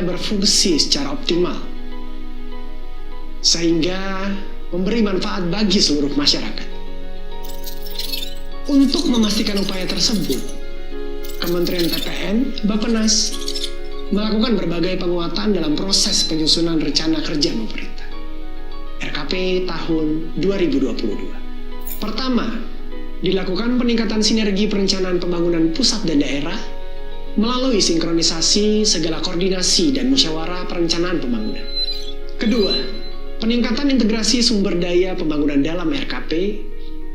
berfungsi secara optimal sehingga memberi manfaat bagi seluruh masyarakat. Untuk memastikan upaya tersebut, Kementerian PPN, Bappenas melakukan berbagai penguatan dalam proses penyusunan rencana kerja pemerintah RKP tahun 2022. Pertama, dilakukan peningkatan sinergi perencanaan pembangunan pusat dan daerah melalui sinkronisasi segala koordinasi dan musyawarah perencanaan pembangunan. Kedua, peningkatan integrasi sumber daya pembangunan dalam RKP,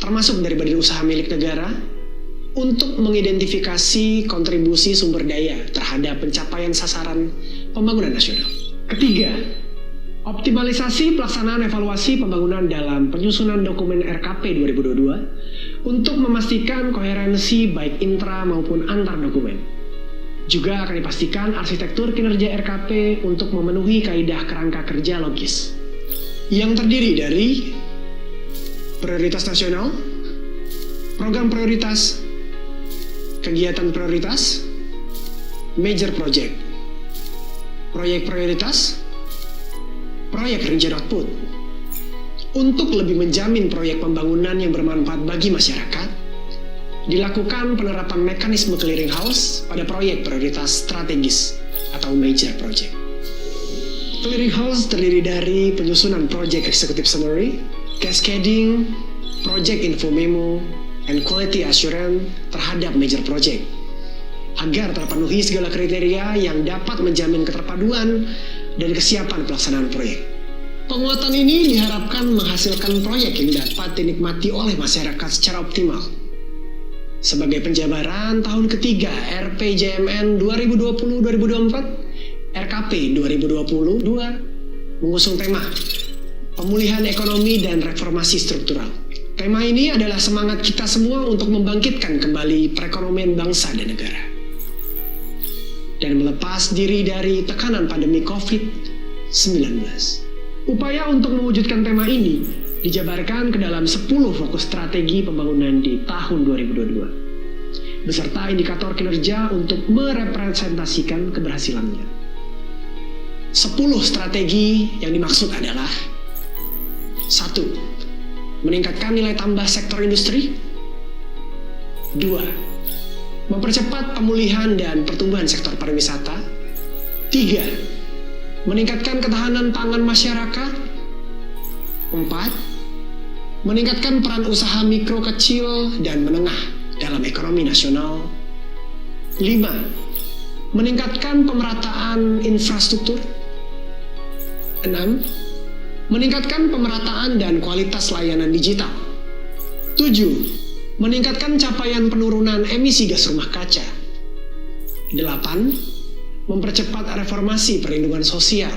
termasuk dari badan usaha milik negara, untuk mengidentifikasi kontribusi sumber daya terhadap pencapaian sasaran pembangunan nasional. Ketiga, optimalisasi pelaksanaan evaluasi pembangunan dalam penyusunan dokumen RKP 2022 untuk memastikan koherensi baik intra maupun antar dokumen. Juga akan dipastikan arsitektur kinerja RKP untuk memenuhi kaidah kerangka kerja logis yang terdiri dari prioritas nasional, program prioritas, kegiatan prioritas, major project, proyek prioritas, proyek rencana output. Untuk lebih menjamin proyek pembangunan yang bermanfaat bagi masyarakat, dilakukan penerapan mekanisme clearinghouse pada proyek prioritas strategis atau major project. Clearinghouse terdiri dari penyusunan project executive summary, cascading, project info memo, and quality assurance terhadap major project, agar terpenuhi segala kriteria yang dapat menjamin keterpaduan dan kesiapan pelaksanaan proyek. Penguatan ini diharapkan menghasilkan proyek yang dapat dinikmati oleh masyarakat secara optimal. Sebagai penjabaran tahun ketiga RPJMN 2020-2024, RKP 2022 mengusung tema pemulihan ekonomi dan reformasi struktural. Tema ini adalah semangat kita semua untuk membangkitkan kembali perekonomian bangsa dan negara dan melepas diri dari tekanan pandemi COVID-19. Upaya untuk mewujudkan tema ini dijabarkan ke dalam 10 fokus strategi pembangunan di tahun 2022, beserta indikator kinerja untuk merepresentasikan keberhasilannya. 10 strategi yang dimaksud adalah: 1. Meningkatkan nilai tambah sektor industri. 2. Mempercepat pemulihan dan pertumbuhan sektor pariwisata. 3. Meningkatkan ketahanan pangan masyarakat. 4. Meningkatkan peran usaha mikro, kecil, dan menengah dalam ekonomi nasional. 5. Meningkatkan pemerataan infrastruktur. 6. Meningkatkan pemerataan dan kualitas layanan digital. 7. Meningkatkan capaian penurunan emisi gas rumah kaca. 8. Mempercepat reformasi perlindungan sosial.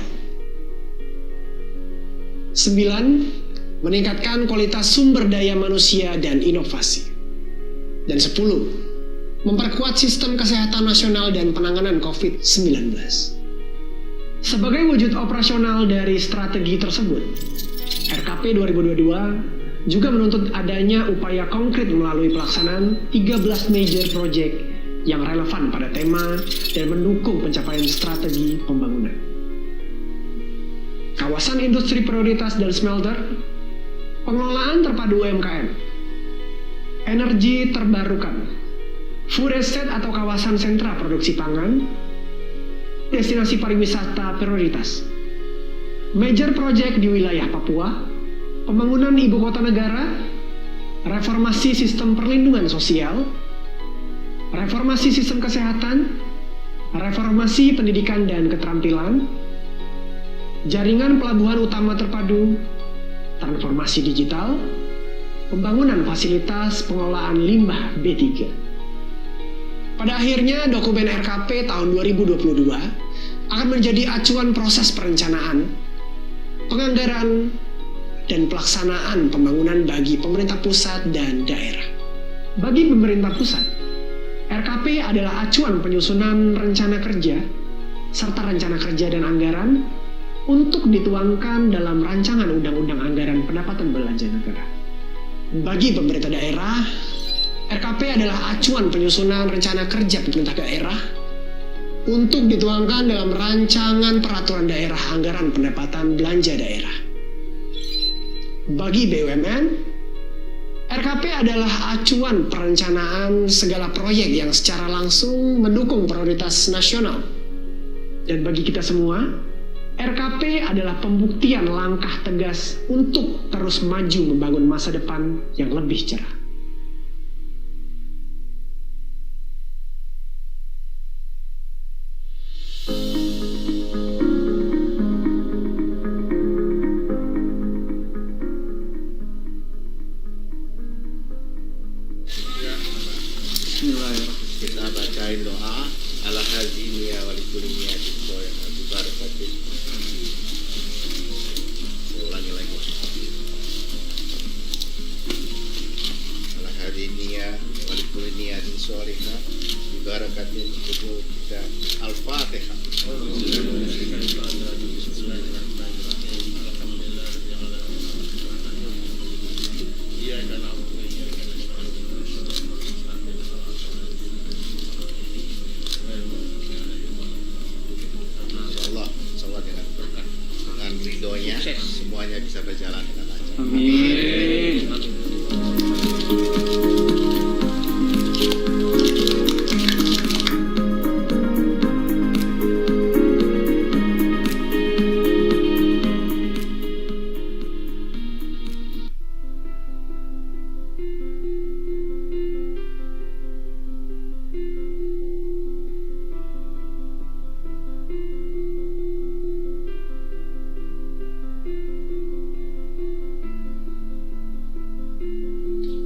9. Meningkatkan kualitas sumber daya manusia dan inovasi. Dan 10. Memperkuat sistem kesehatan nasional dan penanganan COVID-19. Sebagai wujud operasional dari strategi tersebut, RKP 2022 juga menuntut adanya upaya konkret melalui pelaksanaan 13 major project yang relevan pada tema dan mendukung pencapaian strategi pembangunan. Kawasan industri prioritas dan smelter, pengelolaan terpadu UMKM, energi terbarukan, food estate atau kawasan sentra produksi pangan, destinasi pariwisata prioritas, major project di wilayah Papua, pembangunan ibu kota negara, reformasi sistem perlindungan sosial, reformasi sistem kesehatan, reformasi pendidikan dan keterampilan, jaringan pelabuhan utama terpadu, transformasi digital, pembangunan fasilitas pengelolaan limbah B3. Pada akhirnya, dokumen RKP tahun 2022 akan menjadi acuan proses perencanaan, penganggaran, dan pelaksanaan pembangunan bagi pemerintah pusat dan daerah. Bagi pemerintah pusat, RKP adalah acuan penyusunan rencana kerja, serta rencana kerja dan anggaran untuk dituangkan dalam rancangan Undang-Undang Anggaran Pendapatan Belanja Negara. Bagi pemerintah daerah, RKP adalah acuan penyusunan rencana kerja pemerintah daerah untuk dituangkan dalam rancangan peraturan daerah anggaran pendapatan belanja daerah. Bagi BUMN, RKP adalah acuan perencanaan segala proyek yang secara langsung mendukung prioritas nasional. Dan bagi kita semua, RKP adalah pembuktian langkah tegas untuk terus maju membangun masa depan yang lebih cerah. Kita bacain doa ala hazini ya walikulinya di barakatin. Ulangi lagi. Ala hazini ya walikulinya di solihah di barakatin tubuh kita. Al-Fatihah. Ridhonya semuanya bisa berjalan dengan lancar. Amin.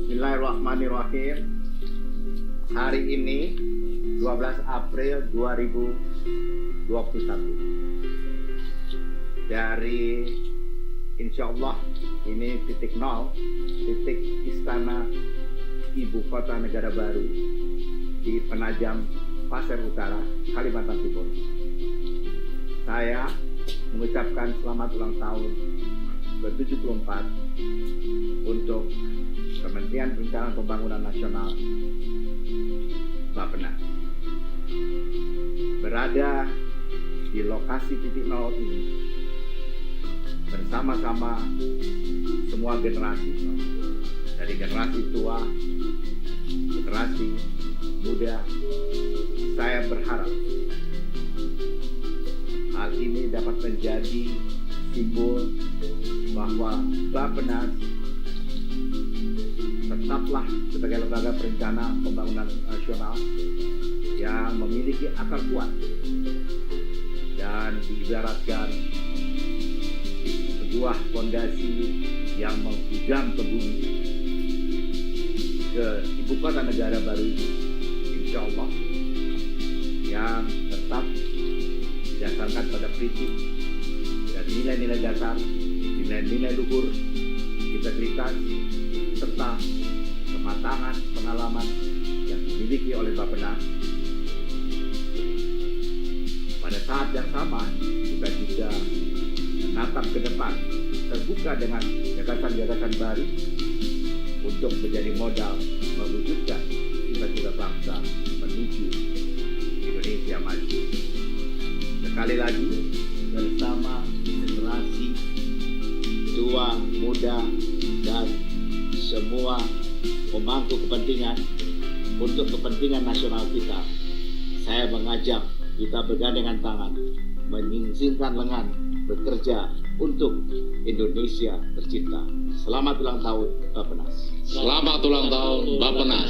Bismillahirrahmanirrahim. Hari ini 12 April 2021 dari insya Allah ini titik nol, titik istana ibu kota negara baru di Penajam, Pasir Utara, Kalimantan Timur. Saya mengucapkan selamat ulang tahun ke-74 untuk Kementerian Perencanaan Pembangunan Nasional Bappenas. Berada di lokasi titik nol ini bersama-sama semua generasi, dari generasi tua, generasi muda. Saya berharap hal ini dapat menjadi simbol bahwa Bappenas tetaplah sebagai lembaga perencana pembangunan nasional yang memiliki akar kuat dan diibaratkan sebuah fondasi yang menghujam ke bumi, ke ibu kota negara baru ini, insya Allah, yang tetap didasarkan pada prinsip dan nilai-nilai dasar, nilai-nilai luhur, integritas, serta kematangan pengalaman yang dimiliki oleh Bappenas. Pada saat yang sama, kita juga menatap ke depan, terbuka dengan gagasan-gagasan baru untuk menjadi modal mewujudkan cita-cita bangsa menuju Indonesia maju. Sekali lagi, bersama generasi tua, muda, dan semua pemangku kepentingan untuk kepentingan nasional kita, saya mengajak kita bergandengan tangan, menyingsingkan lengan, bekerja untuk Indonesia tercipta. Selamat ulang tahun Bappenas. Selamat ulang tahun Bappenas.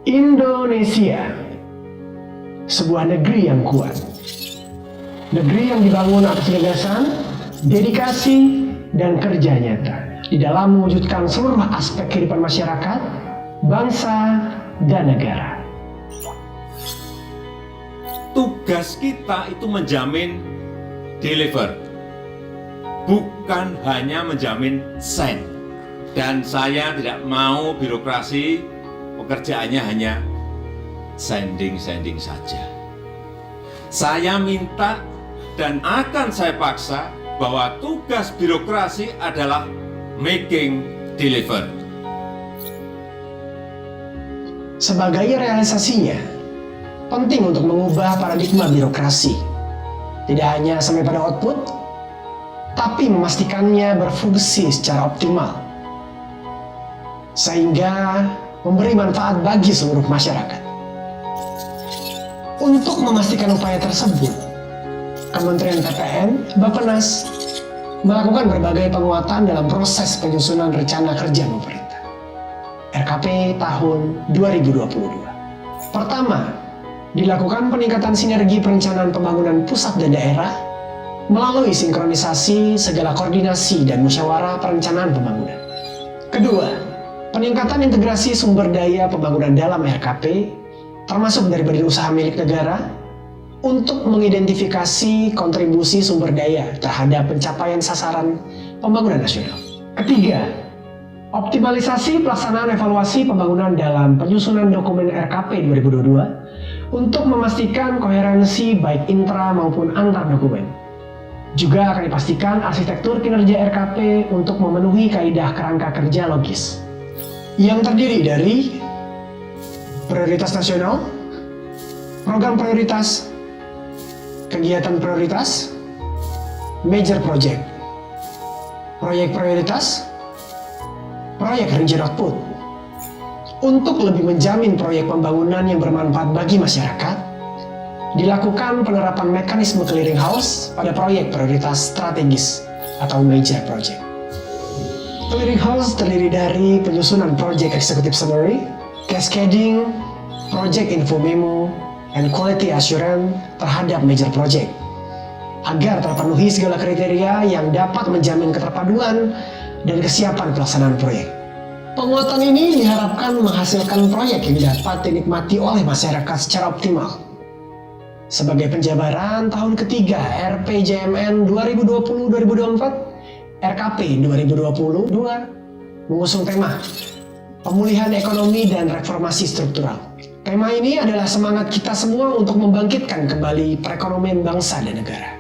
Indonesia, sebuah negeri yang kuat. Negeri yang dibangun atas gagasan, dedikasi, dan kerja nyata di dalam mewujudkan seluruh aspek kehidupan masyarakat, bangsa, dan negara. Tugas kita itu menjamin deliver, bukan hanya menjamin send. Dan saya tidak mau birokrasi pekerjaannya hanya sending saja. Saya minta dan akan saya paksa bahwa tugas birokrasi adalah making deliver. Sebagai realisasinya, penting untuk mengubah paradigma birokrasi. Tidak hanya sampai pada output, tapi memastikannya berfungsi secara optimal, sehingga memberi manfaat bagi seluruh masyarakat. Untuk memastikan upaya tersebut, Kementerian PPN, Bappenas, melakukan berbagai penguatan dalam proses penyusunan rencana kerja pemerintah RKP tahun 2022. Pertama, dilakukan peningkatan sinergi perencanaan pembangunan pusat dan daerah melalui sinkronisasi segala koordinasi dan musyawarah perencanaan pembangunan. Kedua, peningkatan integrasi sumber daya pembangunan dalam RKP, termasuk dari badan usaha milik negara, untuk mengidentifikasi kontribusi sumber daya terhadap pencapaian sasaran pembangunan nasional. Ketiga, optimalisasi pelaksanaan evaluasi pembangunan dalam penyusunan dokumen RKP 2022 untuk memastikan koherensi baik intra maupun antar dokumen. Juga akan dipastikan arsitektur kinerja RKP untuk memenuhi kaidah kerangka kerja logis, yang terdiri dari prioritas nasional, program prioritas, kegiatan prioritas, major project, proyek prioritas, proyek region output. Untuk lebih menjamin proyek pembangunan yang bermanfaat bagi masyarakat, dilakukan penerapan mekanisme clearinghouse pada proyek prioritas strategis atau major project. Clearinghouse terdiri dari penyusunan project executive summary, cascading, project info memo, and quality assurance terhadap major project, agar terpenuhi segala kriteria yang dapat menjamin keterpaduan dan kesiapan pelaksanaan proyek. Penguatan ini diharapkan menghasilkan proyek yang dapat dinikmati oleh masyarakat secara optimal. Sebagai penjabaran tahun ketiga RPJMN 2020-2024, RKP 2022 mengusung tema pemulihan ekonomi dan reformasi struktural. Tema ini adalah semangat kita semua untuk membangkitkan kembali perekonomian bangsa dan negara,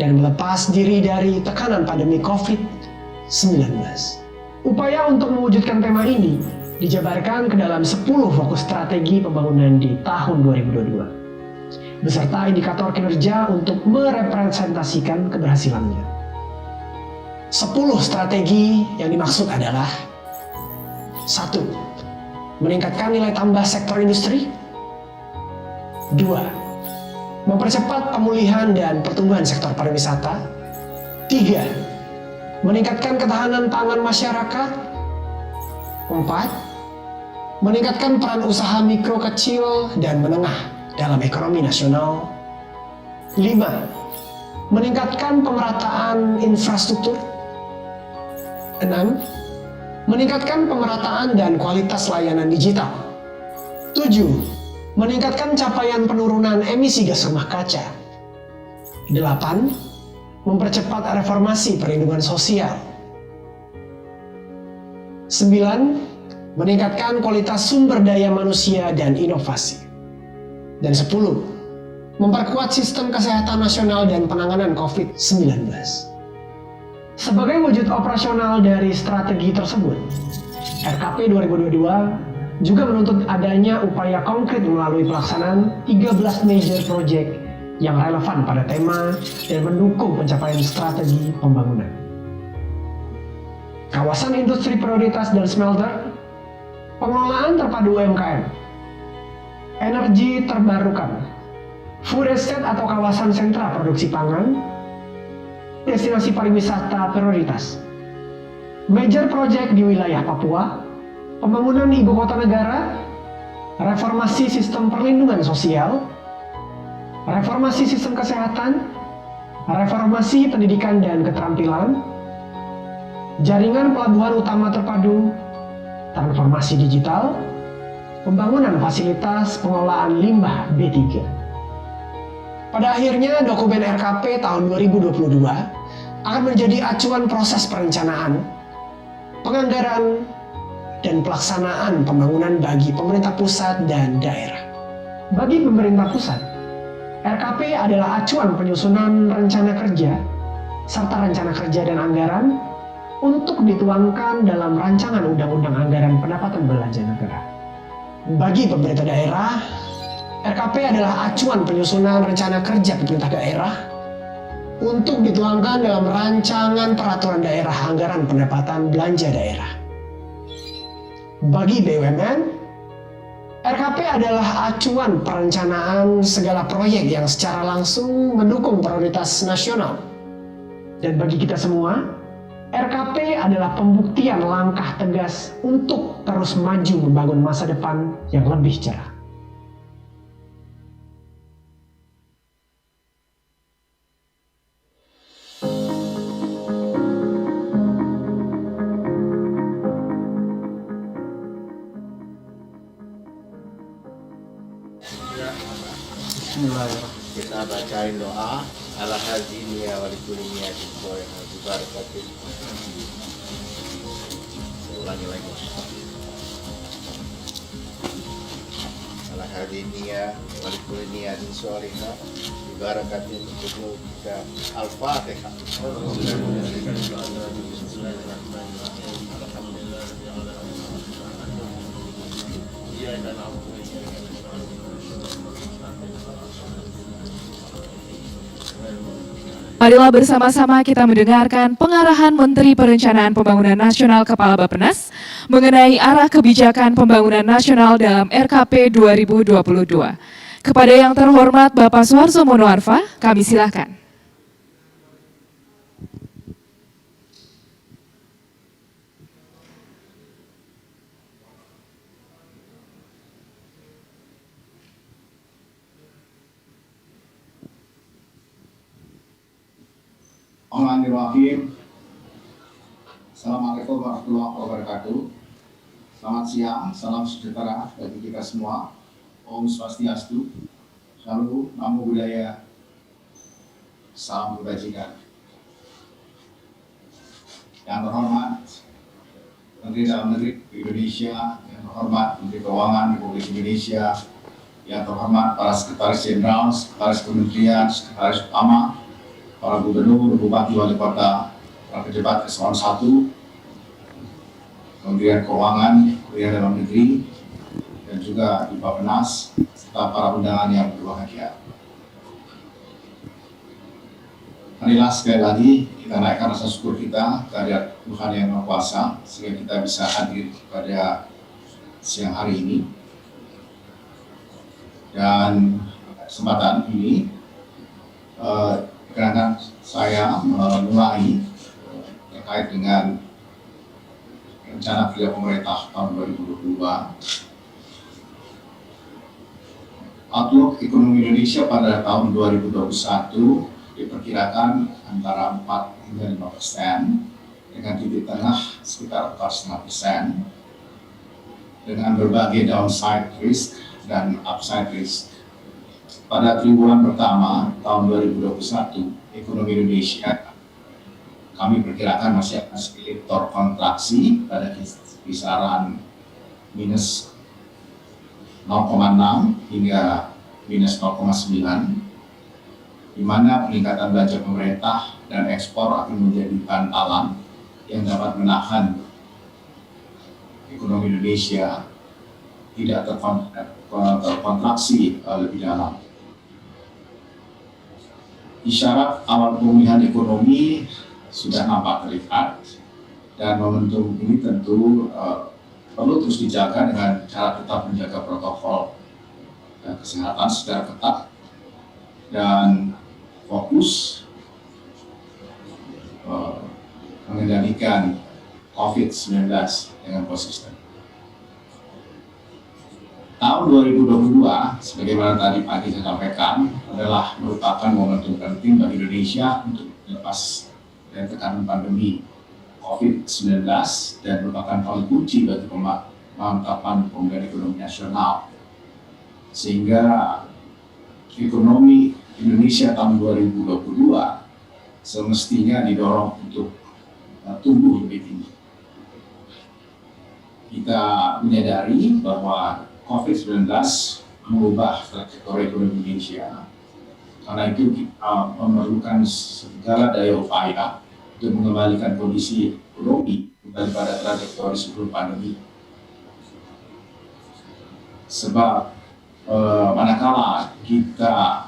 dan melepas diri dari tekanan pandemi COVID-19. Upaya untuk mewujudkan tema ini dijabarkan ke dalam 10 fokus strategi pembangunan di tahun 2022, beserta indikator kinerja untuk merepresentasikan keberhasilannya. 10 strategi yang dimaksud adalah: 1. Meningkatkan nilai tambah sektor industri. 2. Mempercepat pemulihan dan pertumbuhan sektor pariwisata. 3. Meningkatkan ketahanan pangan masyarakat. 4. Meningkatkan peran usaha mikro, kecil, dan menengah dalam ekonomi nasional. 5. Meningkatkan pemerataan infrastruktur. 6. Meningkatkan pemerataan dan kualitas layanan digital. 7. Meningkatkan capaian penurunan emisi gas rumah kaca. 8. Mempercepat reformasi perlindungan sosial. 9. Meningkatkan kualitas sumber daya manusia dan inovasi. Dan 10. Memperkuat sistem kesehatan nasional dan penanganan COVID-19. Sebagai wujud operasional dari strategi tersebut, RKP 2022 juga menuntut adanya upaya konkret melalui pelaksanaan 13 major project yang relevan pada tema dan mendukung pencapaian strategi pembangunan. Kawasan industri prioritas dan smelter, pengelolaan terpadu UMKM, energi terbarukan, food estate atau kawasan sentra produksi pangan, destinasi pariwisata prioritas, major project di wilayah Papua, pembangunan ibu kota negara, reformasi sistem perlindungan sosial, reformasi sistem kesehatan, reformasi pendidikan dan keterampilan, jaringan pelabuhan utama terpadu, transformasi digital, pembangunan fasilitas pengelolaan limbah B3. Pada akhirnya, dokumen RKP tahun 2022 akan menjadi acuan proses perencanaan, penganggaran, dan pelaksanaan pembangunan bagi pemerintah pusat dan daerah. Bagi pemerintah pusat, RKP adalah acuan penyusunan rencana kerja serta rencana kerja dan anggaran untuk dituangkan dalam rancangan Undang-Undang Anggaran Pendapatan Belanja Negara. Bagi pemerintah daerah, RKP adalah acuan penyusunan rencana kerja pemerintah daerah untuk dituangkan dalam rancangan peraturan daerah anggaran pendapatan belanja daerah. Bagi BUMN, RKP adalah acuan perencanaan segala proyek yang secara langsung mendukung prioritas nasional. Dan bagi kita semua, RKP adalah pembuktian langkah tegas untuk terus maju membangun masa depan yang lebih cerah. Kita bacain doa ala hadiniya walikulinya dibarakatin. Ulangi lagi. Ala hadiniya walikulinya disorina dibarakatin untuk kita al-fatihah. Marilah bersama-sama kita mendengarkan pengarahan Menteri Perencanaan Pembangunan Nasional Kepala Bappenas mengenai arah kebijakan pembangunan nasional dalam RKP 2022. Kepada yang terhormat Bapak Suharso Monoarfa, kami silakan. Bismillahirrahmanirrahim. Assalamualaikum warahmatullahi wabarakatuh. Selamat siang, salam sejahtera bagi kita semua. Om Swastiastu, Salam, Namo Buddhaya, Salam Kebajikan. Yang terhormat Menteri Dalam Negeri Indonesia, yang terhormat Menteri Keuangan Republik Indonesia, yang terhormat para Sekretaris Jenderal, Sekretaris Kementerian, Sekretaris Utama, para gubernur, bupati, wali kota, para pejabat eselon 1, Kementerian Keuangan, Kementerian Dalam Negeri, dan juga di Bappenas, serta para undangan yang berbahagia. Marilah sekali lagi kita naikkan rasa syukur kita kehadirat Tuhan Yang Maha Kuasa, sehingga kita bisa hadir pada siang hari ini. Dan kesempatan ini, karena saya mulai terkait dengan rencana kerja pemerintah tahun 2022. Outlook ekonomi Indonesia pada tahun 2021 diperkirakan antara 4 hingga 5%, dengan titik tengah sekitar 4,5%, dengan berbagai downside risk dan upside risk. Pada triwulan pertama tahun 2021, ekonomi Indonesia kami perkirakan masih akan sedikit terkontraksi pada kisaran minus 0,6 hingga minus 0,9, di mana peningkatan belanja pemerintah dan ekspor akan menjadi bantalan yang dapat menahan ekonomi Indonesia tidak terkontraksi lebih dalam. Isyarat awal pemulihan ekonomi sudah nampak terlihat, dan momentum ini tentu perlu terus dijaga dengan cara tetap menjaga protokol kesehatan secara ketat dan fokus mengendalikan COVID-19 dengan konsisten. tahun 2022, sebagaimana tadi pagi saya sampaikan, adalah merupakan momentum penting bagi Indonesia untuk lepas dari tekanan pandemi COVID-19 dan merupakan hal kunci bagi pemantapan pemulihan ekonomi nasional. Sehingga ekonomi Indonesia tahun 2022 semestinya didorong untuk tumbuh lebih tinggi. Kita menyadari bahwa COVID-19 mengubah trajektori ekonomi Indonesia. Karena itu kita memerlukan segala daya upaya untuk mengembalikan kondisi ekonomi daripada trajektori sebelum pandemi. Sebab manakala kita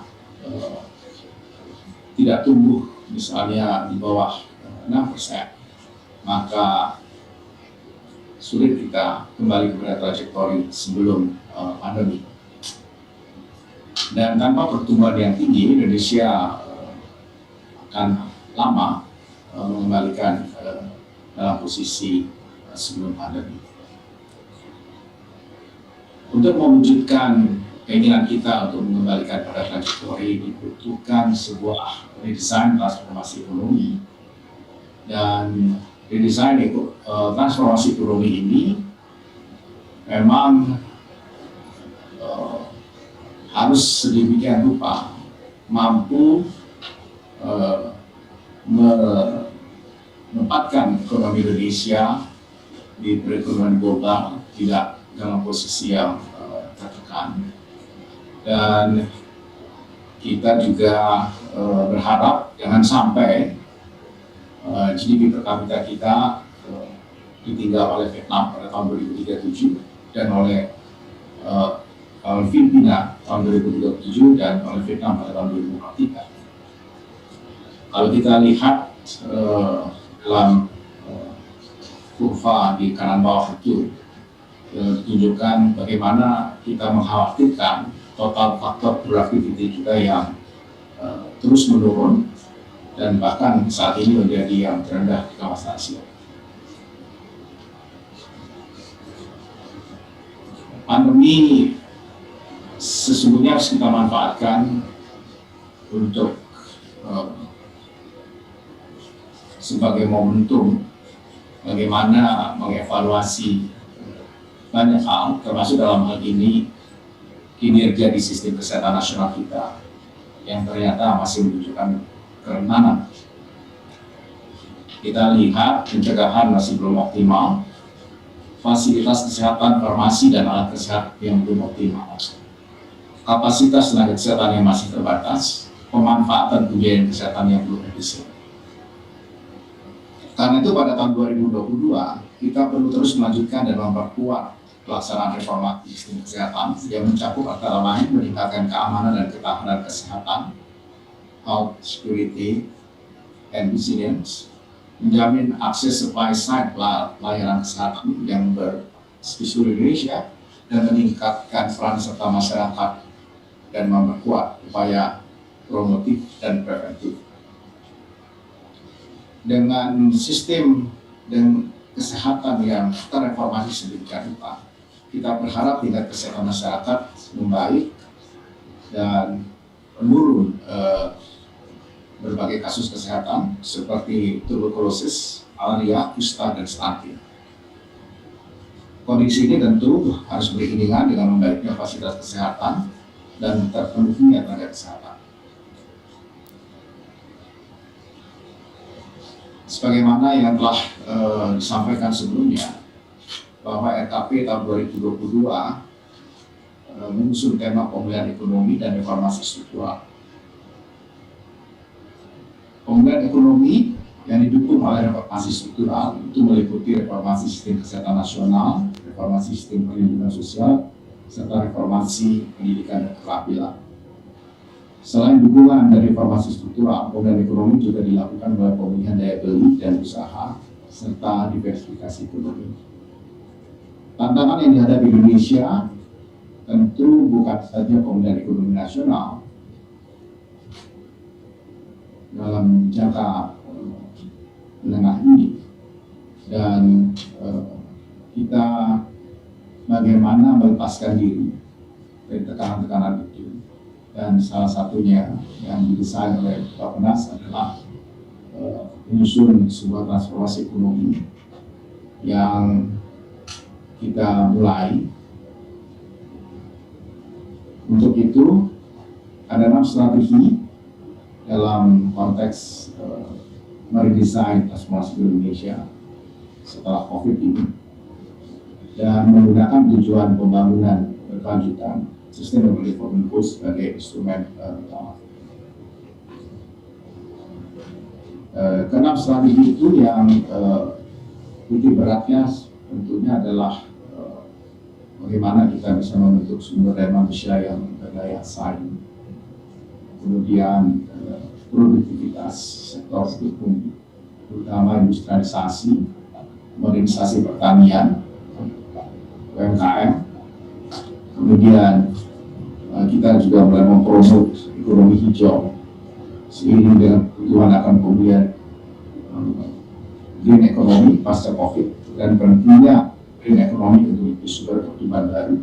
tidak tumbuh misalnya di bawah 6%, maka sulit kita kembali kepada trajektori sebelum pandemi. Dan tanpa pertumbuhan yang tinggi, Indonesia akan lama mengembalikan dalam posisi sebelum pandemi. Untuk mewujudkan keinginan kita untuk mengembalikan pada trajektori, dibutuhkan sebuah redesign transformasi ekonomi. Dan redesign transformasi ekonomi ini memang harus sedemikian rupa mampu menempatkan ekonomi Indonesia di perekonomian global tidak dalam posisi yang tertekan. Dan kita juga berharap jangan sampai GDP per kapita kita ditinggal oleh Vietnam pada tahun 2037 dan oleh Filipina tahun 2037 dan oleh Vietnam pada tahun 2043. Kalau kita lihat dalam kurva di kanan bawah itu ditunjukkan bagaimana kita mengkhawatirkan total faktor productivity kita yang terus menurun dan bahkan saat ini menjadi yang terendah di kawasan Asia. Pandemi sesungguhnya harus kita manfaatkan untuk sebagai momentum bagaimana mengevaluasi banyak hal, termasuk dalam hal ini kinerja di sistem kesehatan nasional kita yang ternyata masih menunjukkan kerentanan. Kita lihat pencegahan masih belum optimal, fasilitas kesehatan, farmasi dan alat kesehatan yang belum optimal, kapasitas tenaga kesehatan yang masih terbatas, pemanfaatan pembiayaan kesehatan yang belum efisien. Karena itu pada tahun 2022 kita perlu terus melanjutkan dan memperkuat pelaksanaan reformasi sistem kesehatan yang mencakup antara lain meningkatkan keamanan dan ketahanan kesehatan, health security and resilience, menjamin akses supply side layanan kesehatan yang berspesial di Indonesia, dan meningkatkan peran serta masyarakat dan memperkuat upaya promotif dan preventif. Dengan sistem dan kesehatan yang terreformasi sedemikian rupa, kita berharap tingkat kesehatan masyarakat membaik dan menurun berbagai kasus kesehatan seperti tuberkulosis, malaria, kusta, dan stunting. Kondisi ini tentu harus beriringan dengan membaiknya fasilitas kesehatan dan terpenuhinya tenaga kesehatan. Sebagaimana yang telah disampaikan sebelumnya, bahwa RKP tahun 2022 mengusung tema pemulihan ekonomi dan reformasi struktural. Pemulihan ekonomi yang didukung oleh reformasi struktural itu meliputi reformasi sistem kesehatan nasional, reformasi sistem perlindungan sosial, serta reformasi pendidikan dan keterampilan. Selain dukungan dari reformasi struktural, pemulihan ekonomi juga dilakukan melalui pemulihan daya beli dan usaha, serta diversifikasi ekonomi. Tantangan yang dihadapi Indonesia tentu bukan saja pemulihan ekonomi nasional dalam jangka menengah ini, dan kita bagaimana melepaskan diri dari tekanan-tekanan itu. Dan salah satunya yang didesain oleh Bappenas adalah menyusun sebuah transformasi ekonomi yang kita mulai. Untuk itu ada 6 strategi dalam konteks meredesain transformasi Indonesia setelah COVID ini, dan menggunakan tujuan pembangunan berkelanjutan Sustainable Development Goals sebagai instrumen utama. Keenam strategi itu yang titik beratnya tentunya adalah bagaimana kita bisa membentuk sumber daya manusia yang berdaya saing, kemudian produktivitas sektor hukum, terutama industrialisasi, modernisasi pertanian, UMKM. Kemudian kita juga mulai mempromot ekonomi hijau seiring dengan kebutuhan akan pemulihan green economy pasca COVID, dan pentingnya green economy untuk sumber pertumbuhan baru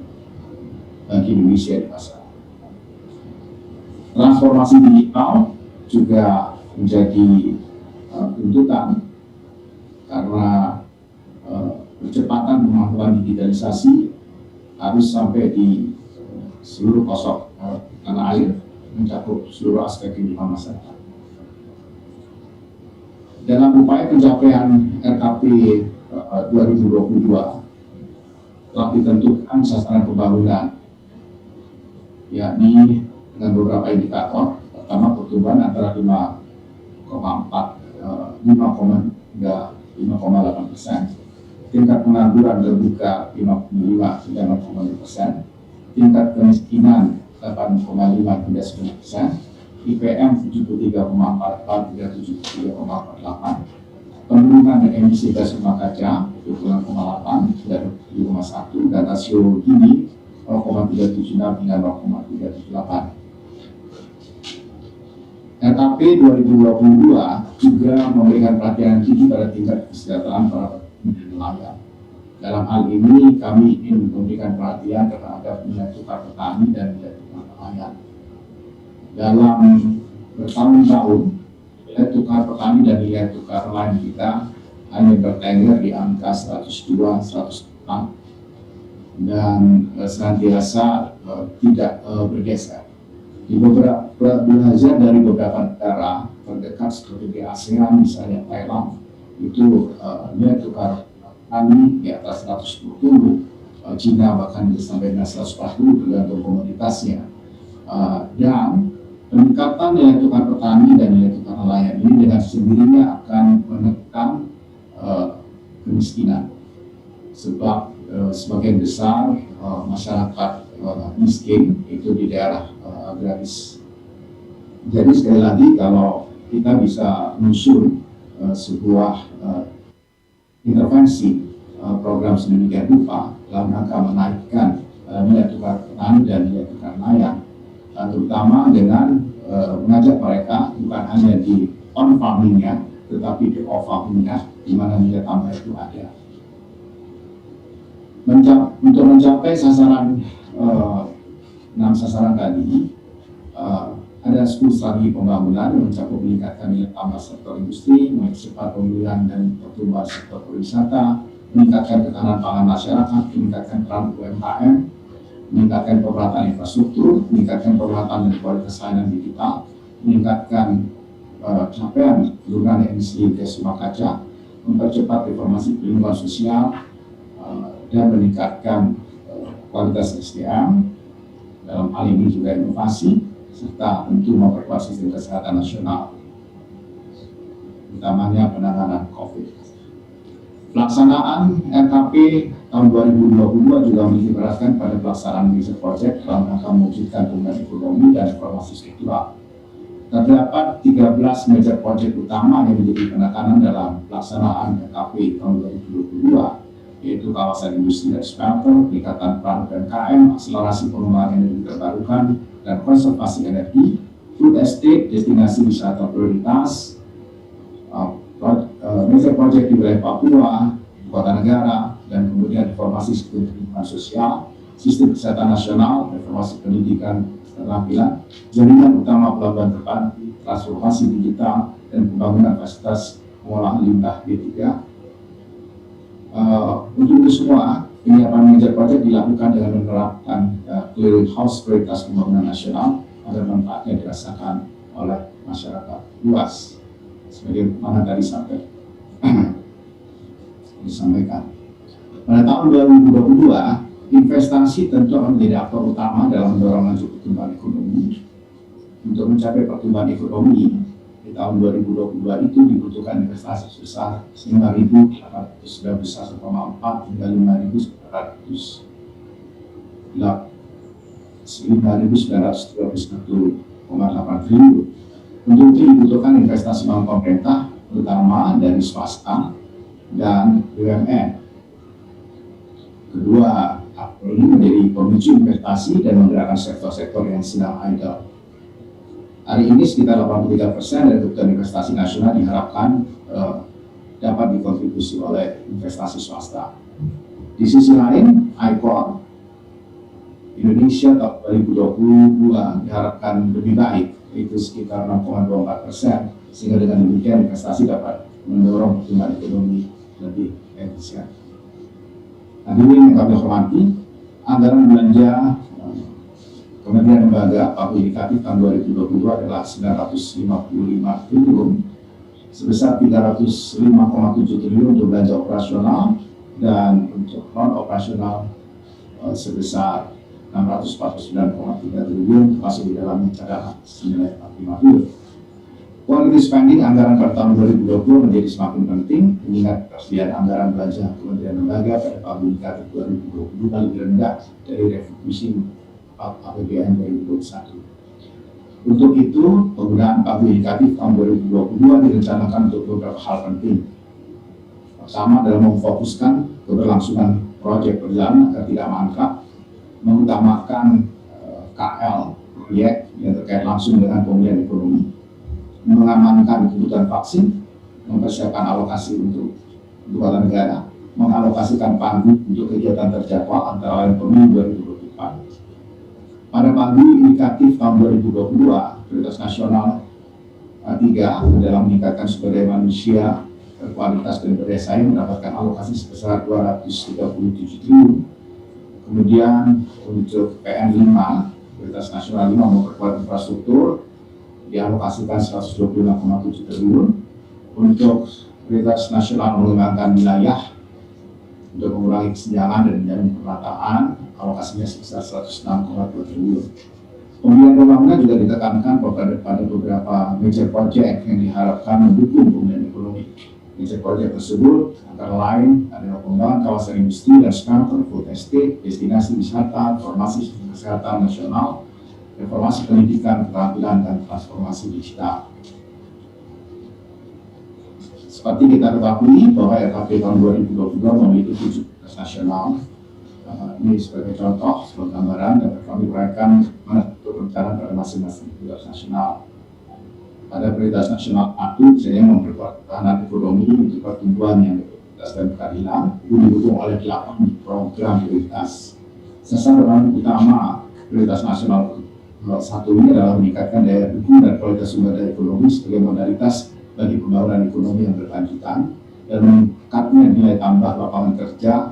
bagi Indonesia di masa. Transformasi digital juga menjadi tuntutan karena percepatan kemampuan digitalisasi harus sampai di seluruh pelosok tanah air, mencakup seluruh aspek kehidupan masyarakat. Dalam upaya pencapaian RKP 2022 telah ditentukan sasaran pembangunan, yakni dengan beberapa indikator. Pertama, pertumbuhan antara 5,8% tingkat pengangguran terbuka 55 hingga 0,5%, tingkat kemiskinan 8,5 hingga 9%, IPM 73,44 hingga 73,48, penurunan emisi gas rumah kaca 0,8 hingga 7,1, dan rasio Gini 0,376 hingga 0,378. RKP 2022 juga memberikan perhatian tinggi pada tingkat kesejahteraan para nelayan. Dalam hal ini kami ingin memberikan perhatian terhadap nilai tukar petani dan nilai tukar nelayan. Dalam bertahun-tahun, nilai tukar petani dan nilai tukar nelayan kita hanya bertengger di angka 102, 104, dan senantiasa tidak bergeser. Di beberapa belajar dari beberapa negara terdekat seperti di ASEAN, misalnya Thailand, itu nilai tukar petani di atas 110, Cina bahkan bisa sampai 140 tergantung komoditasnya. Dan peningkatan nilai tukar petani dan nilai tukar nelayan ini dengan sendirinya akan menekan kemiskinan, sebab sebagian besar masyarakat miskin itu di daerah agraris. Jadi sekali lagi, kalau kita bisa menyusun sebuah intervensi program sedemikian rupa dalam rangka menaikkan nilai tukar petani dan nilai tukar nelayan, terutama dengan mengajak mereka bukan hanya di on farmingnya, tetapi di off farmingnya, di mana nilai tambah itu ada. Untuk mencapai sasaran 6 sasaran tadi, ada 10 strategi pembangunan yang mencakup meningkatkan nilai tambah sektor industri, mempercepat pemulihan dan pertumbuhan sektor pariwisata, meningkatkan ketahanan pangan masyarakat, meningkatkan peran UMKM, meningkatkan pemerataan infrastruktur, meningkatkan pemerataan dan kualitas layanan digital, meningkatkan capaian penurunan emisi gas rumah kaca, mempercepat reformasi perlindungan sosial, dan meningkatkan kualitas SDM, dalam hal ini juga inovasi, serta tentu memperkuat sistem kesehatan nasional, utamanya penanganan COVID. Pelaksanaan RKP tahun 2022 juga menitikberatkan pada pelaksanaan major project dalam rangka mewujudkan pemulihan ekonomi dan reformasi struktural. Terdapat 13 major project utama yang menjadi penekanan dalam pelaksanaan RKP tahun 2022, yaitu kawasan industri dan smelter, peningkatan peran UMKM, akselerasi pengembangan energi terbarukan, dan konservasi energi, food estate, destinasi wisata prioritas, major project di wilayah Papua, kota negara, dan kemudian reformasi sistem pendidikan sosial, sistem kesehatan nasional, reformasi pendidikan keterampilan, jaringan utama pelabuhan terpadu, transformasi digital, dan pembangunan fasilitas pengolahan limbah B3. Untuk itu semua, penyiapan major project dilakukan dengan menerapkan clearing house prioritas pembangunan nasional agar manfaatnya dirasakan oleh masyarakat luas. Sebagaimana tadi sampai disampaikan. Pada tahun 2022, investasi tentu akan menjadi aktor utama dalam mendorong laju pertumbuhan ekonomi. Untuk mencapai pertumbuhan ekonomi di tahun 2022 itu dibutuhkan investasi sebesar 5.891,4 hingga 5.931,8 triliun. Untuk itu dibutuhkan investasi non pemerintah, terutama dari swasta dan BUMN. Kedua, ini menjadi pemicu investasi dan menggerakkan sektor-sektor yang sedang idle. Hari ini sekitar 83% dari kebutuhan investasi nasional diharapkan dapat dikontribusi oleh investasi swasta. Di sisi lain, IPOR Indonesia tahun 2022 diharapkan lebih baik, yaitu sekitar 6,24%, sehingga dengan demikian investasi dapat mendorong pertumbuhan ekonomi lebih efisien. Hadirin yang kami hormati, anggaran belanja Kementerian Lembaga Publik tahun 2022 adalah 955 triliun, sebesar 305,7 triliun untuk belanja operasional dan untuk non operasional sebesar 649,3 triliun, termasuk di dalamnya cadangan senilai 45 triliun. Quality spending anggaran pada tahun 2020 menjadi semakin penting, mengingat persediaan anggaran belanja Kementerian Lembaga pada tahun indikatif 2020 lebih rendah dari refocusing APBN 2021. Untuk itu, penggunaan pagu indikatif tahun 2022 direncanakan untuk beberapa hal penting. Pertama, dalam memfokuskan keberlangsungan proyek berjalan agar tidak mangkrak, mengutamakan KL proyek yang terkait langsung dengan pemulihan ekonomi, mengamankan kebutuhan vaksin, mempersiapkan alokasi untuk kebutuhan negara, mengalokasikan pagu untuk kegiatan terjadwal antara lain pemilu 2024. Pada pagu indikatif tahun 2022, prioritas nasional 3 dalam meningkatkan sumber daya manusia berkualitas dan berdaya saing mendapatkan alokasi sebesar 237 triliun. Kemudian untuk PN 5, prioritas nasional 5 memperkuat infrastruktur, dialokasikan 125,7 triliun. Untuk prioritas nasional mengembangkan wilayah untuk mengurangi kesenjangan dan menjamin pemerataan, alokasinya sebesar 106,2 triliun. Pemulihan pembangunan juga ditekankan pada beberapa major project yang diharapkan mendukung pemulihan ekonomi. Major project tersebut antara lain adalah pengembangan kawasan industri dan smelter, food estate, destinasi wisata, formasi kesehatan nasional, reformasi pendidikan, keterampilan, dan transformasi digital. Seperti kita ketahui bahwa RKP tahun 2022 memiliki 7 prioritas nasional. Ini sebagai contoh, sebagai gambaran dapat kami uraikan menentukan perencanaan pada masing-masing prioritas nasional. Pada prioritas nasional 1, misalnya memperkuat ketahanan ekonomi untuk pertumbuhan yang berintegritas dan berkeadilan, itu didukung oleh 8 program prioritas. Sasaran utama prioritas nasional satu ini adalah meningkatkan daya dukung dan kualitas sumber daya ekonomi sebagai modalitas bagi pembangunan ekonomi yang berkelanjutan dan meningkatnya nilai tambah lapangan kerja,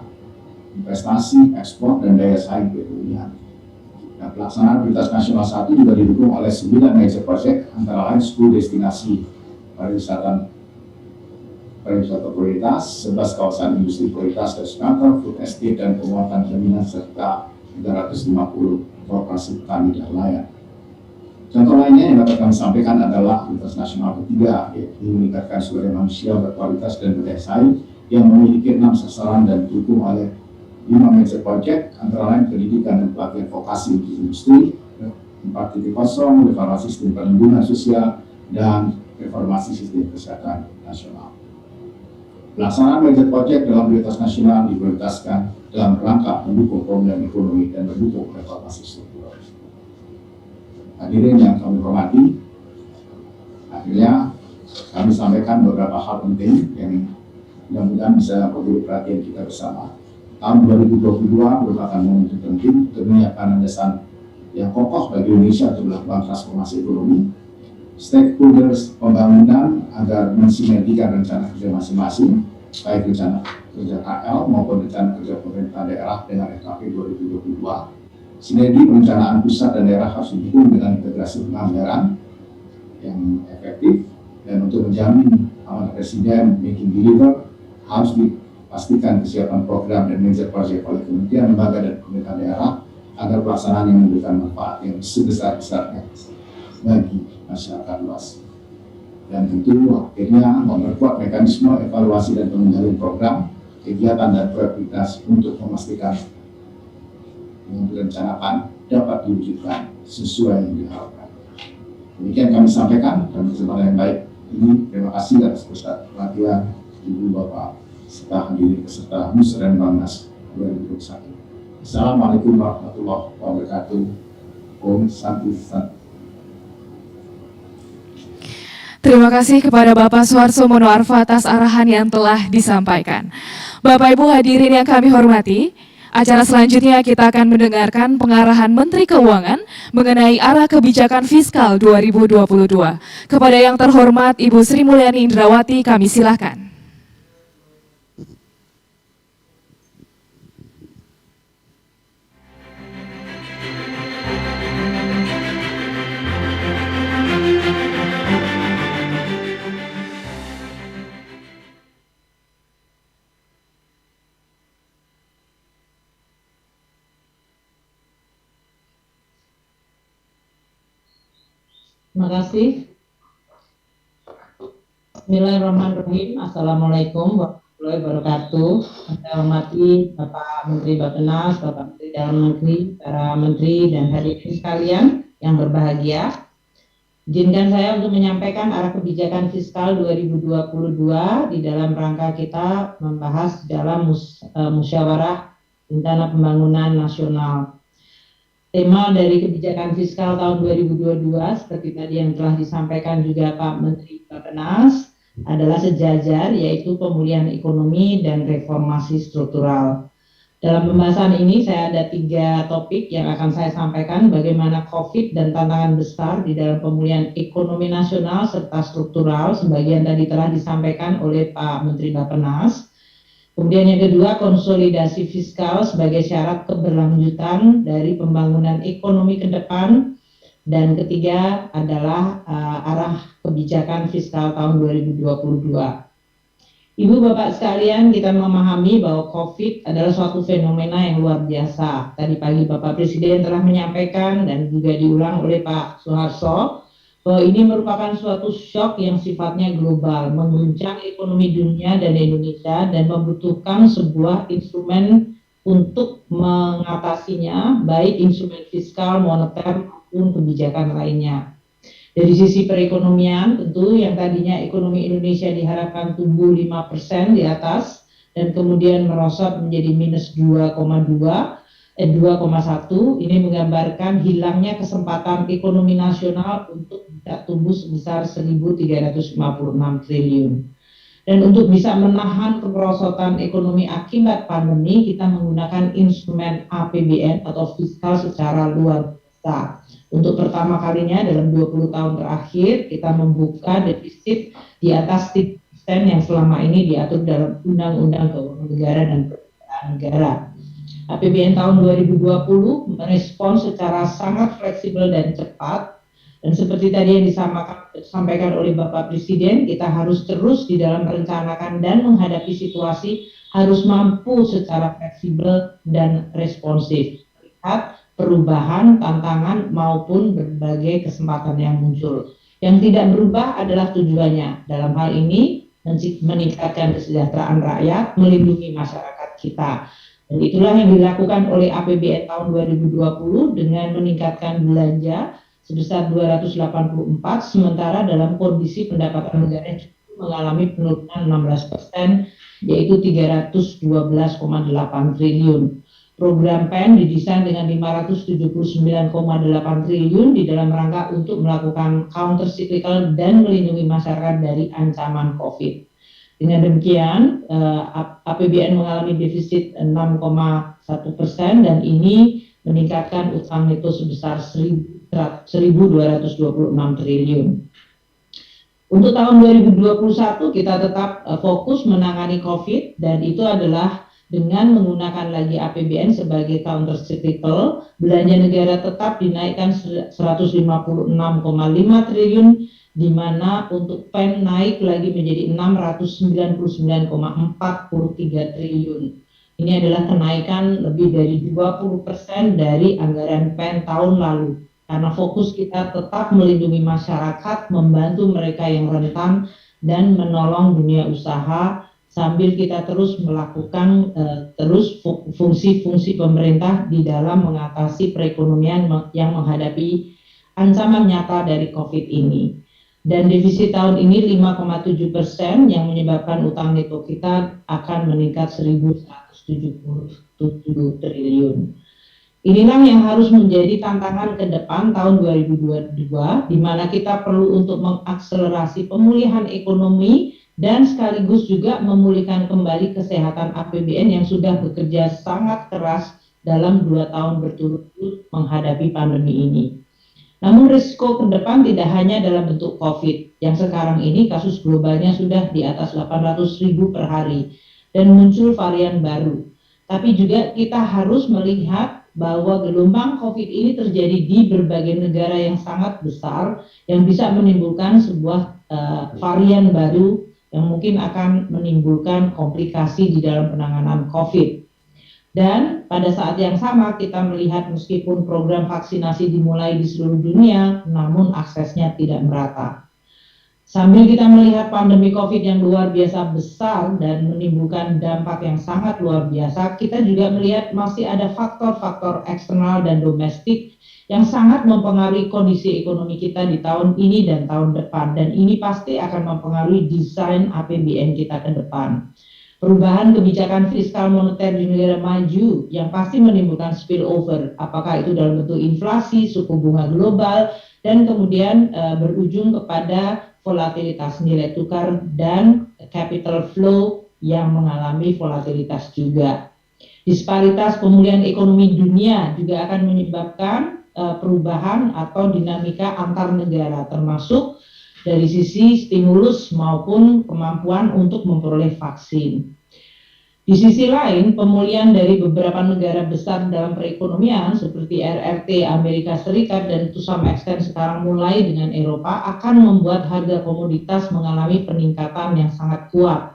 investasi, ekspor, dan daya saing perekonomian. Nah, pelaksanaan prioritas nasional 1 juga didukung oleh 9 major project, antara lain 10 destinasi pariwisata prioritas, 11 kawasan industri prioritas dan smelter, food estate, dan penguatan jaminan serta 350 korporasi petani dan nelayan. Contoh lainnya yang dapat kami sampaikan adalah prioritas nasional ketiga, yaitu meningkatkan sumber daya manusia berkualitas dan berdaya saing yang memiliki 6 sasaran dan didukung oleh 5 major project, antara lain pendidikan dan pelatihan vokasi untuk industri, 4.0, reformasi sistem perlindungan sosial, dan reformasi sistem kesehatan nasional. Pelaksanaan major project dalam prioritas nasional diprioritaskan dalam rangka mendukung pemulihan ekonomi dan mendukung reformasi struktural. Hadirin yang kami hormati, akhirnya kami sampaikan beberapa hal penting yang mudah-mudahan bisa menjadi perhatian kita bersama. tahun 2022 merupakan momentum penting untuk menyiapkan landasan yang kokoh bagi Indonesia untuk melakukan transformasi ekonomi. Stakeholders pembangunan agar mensinergikan rencana kerja masing-masing, baik rencana kerja KL maupun rencana kerja pemerintah daerah dengan RKP 2022. Sinergi perencanaan pusat dan daerah harus didukung dengan integrasi penganggaran yang efektif, dan untuk menjamin amanat Presiden Making Deliver harus dipastikan kesiapan program dan manajer proyek oleh kementerian, lembaga, dan pemerintah daerah agar pelaksanaannya memberikan manfaat yang sebesar-besarnya bagi masyarakat luas. Dan tentu akhirnya memperkuat mekanisme evaluasi dan pengendalian program, kegiatan, dan prioritas untuk memastikan yang direncanakan dapat diwujudkan sesuai yang diharapkan. Demikian kami sampaikan dalam kesempatan yang baik ini. Terima kasih atas perhatian Ibu Bapak serta hadirin peserta Musren Bangnas 2021. Assalamualaikum warahmatullahi wabarakatuh. Om Santi Santi. Terima kasih kepada Bapak Suharso Mono Arfa atas arahan yang telah disampaikan. Bapak Ibu hadirin yang kami hormati, acara selanjutnya kita akan mendengarkan pengarahan Menteri Keuangan mengenai arah kebijakan fiskal 2022. Kepada yang terhormat Ibu Sri Mulyani Indrawati, kami silakan. Terima kasih. Bismillahirrahmanirrahim. Assalamualaikum warahmatullahi wabarakatuh. Saya hormati Bapak Menteri Bappenas, Bapak Menteri Dalam Negeri, para menteri dan hadirin sekalian yang berbahagia. Izinkan saya untuk menyampaikan arah kebijakan fiskal 2022 di dalam rangka kita membahas dalam musyawarah rencana pembangunan nasional. Tema dari kebijakan fiskal tahun 2022 seperti tadi yang telah disampaikan juga Pak Menteri Bappenas adalah sejajar, yaitu pemulihan ekonomi dan reformasi struktural. Dalam pembahasan ini saya ada 3 topik yang akan saya sampaikan, bagaimana COVID dan tantangan besar di dalam pemulihan ekonomi nasional serta struktural, sebagian tadi telah disampaikan oleh Pak Menteri Bappenas. Kemudian yang kedua, konsolidasi fiskal sebagai syarat keberlanjutan dari pembangunan ekonomi ke depan. Dan ketiga adalah arah kebijakan fiskal tahun 2022. Ibu Bapak sekalian, kita memahami bahwa COVID adalah suatu fenomena yang luar biasa. Tadi pagi Bapak Presiden telah menyampaikan dan juga diulang oleh Pak Suharso, bahwa ini merupakan suatu shock yang sifatnya global, mengguncang ekonomi dunia dan Indonesia dan membutuhkan sebuah instrumen untuk mengatasinya, baik instrumen fiskal, moneter, maupun kebijakan lainnya. Dari sisi perekonomian, tentu yang tadinya ekonomi Indonesia diharapkan tumbuh 5% di atas, dan kemudian merosot menjadi minus 2,1, ini menggambarkan hilangnya kesempatan ekonomi nasional untuk bisa tumbuh sebesar 1.356 triliun. Dan untuk bisa menahan kemerosotan ekonomi akibat pandemi, kita menggunakan instrumen APBN atau fiskal secara luar biasa. Untuk pertama kalinya dalam 20 tahun terakhir, kita membuka defisit di atas 3% yang selama ini diatur dalam Undang-Undang Keuangan Negara dan Perencanaan Negara. APBN tahun 2020 merespons secara sangat fleksibel dan cepat, dan seperti tadi yang disampaikan oleh Bapak Presiden, kita harus terus di dalam merencanakan dan menghadapi situasi, harus mampu secara fleksibel dan responsif melihat perubahan, tantangan maupun berbagai kesempatan yang muncul. Yang tidak berubah adalah tujuannya, dalam hal ini meningkatkan kesejahteraan rakyat, melindungi masyarakat kita. Dan itulah yang dilakukan oleh APBN tahun 2020 dengan meningkatkan belanja sebesar 284, sementara dalam kondisi pendapatan negara yang mengalami penurunan 16%, yaitu 312,8 triliun. Program PEN didesain dengan 579,8 triliun di dalam rangka untuk melakukan counter cyclical dan melindungi masyarakat dari ancaman COVID. Dengan demikian, APBN mengalami defisit 6,1% dan ini meningkatkan utang neto sebesar 1.226 triliun. Untuk tahun 2021 kita tetap fokus menangani COVID, dan itu adalah dengan menggunakan lagi APBN sebagai counter cyclical. Belanja negara tetap dinaikkan 156,5 triliun, di mana untuk PEN naik lagi menjadi 699,43 triliun. Ini adalah kenaikan lebih dari 20% dari anggaran PEN tahun lalu. Karena fokus kita tetap melindungi masyarakat, membantu mereka yang rentan, dan menolong dunia usaha, sambil kita terus melakukan fungsi-fungsi pemerintah di dalam mengatasi perekonomian yang menghadapi ancaman nyata dari COVID ini. Dan defisit tahun ini 5,7% yang menyebabkan utang neto kita akan meningkat 1.177 triliun. Inilah yang harus menjadi tantangan ke depan tahun 2022, di mana kita perlu untuk mengakselerasi pemulihan ekonomi dan sekaligus juga memulihkan kembali kesehatan APBN yang sudah bekerja sangat keras dalam 2 tahun berturut-turut menghadapi pandemi ini. Namun risiko ke depan tidak hanya dalam bentuk COVID, yang sekarang ini kasus globalnya sudah di atas 800.000 per hari dan muncul varian baru. Tapi juga kita harus melihat bahwa gelombang COVID ini terjadi di berbagai negara yang sangat besar, yang bisa menimbulkan sebuah varian baru yang mungkin akan menimbulkan komplikasi di dalam penanganan COVID. Dan pada saat yang sama kita melihat meskipun program vaksinasi dimulai di seluruh dunia, namun aksesnya tidak merata. Sambil kita melihat pandemi COVID yang luar biasa besar dan menimbulkan dampak yang sangat luar biasa, kita juga melihat masih ada faktor-faktor eksternal dan domestik yang sangat mempengaruhi kondisi ekonomi kita di tahun ini dan tahun depan. Dan ini pasti akan mempengaruhi desain APBN kita ke depan. Perubahan kebijakan fiskal moneter di negara maju yang pasti menimbulkan spillover, apakah itu dalam bentuk inflasi, suku bunga global, dan kemudian berujung kepada volatilitas nilai tukar dan capital flow yang mengalami volatilitas juga. Disparitas pemulihan ekonomi dunia juga akan menyebabkan perubahan atau dinamika antar negara, termasuk dari sisi stimulus maupun kemampuan untuk memperoleh vaksin. Di sisi lain, pemulihan dari beberapa negara besar dalam perekonomian seperti RRT Amerika Serikat dan to some extent sekarang mulai dengan Eropa akan membuat harga komoditas mengalami peningkatan yang sangat kuat.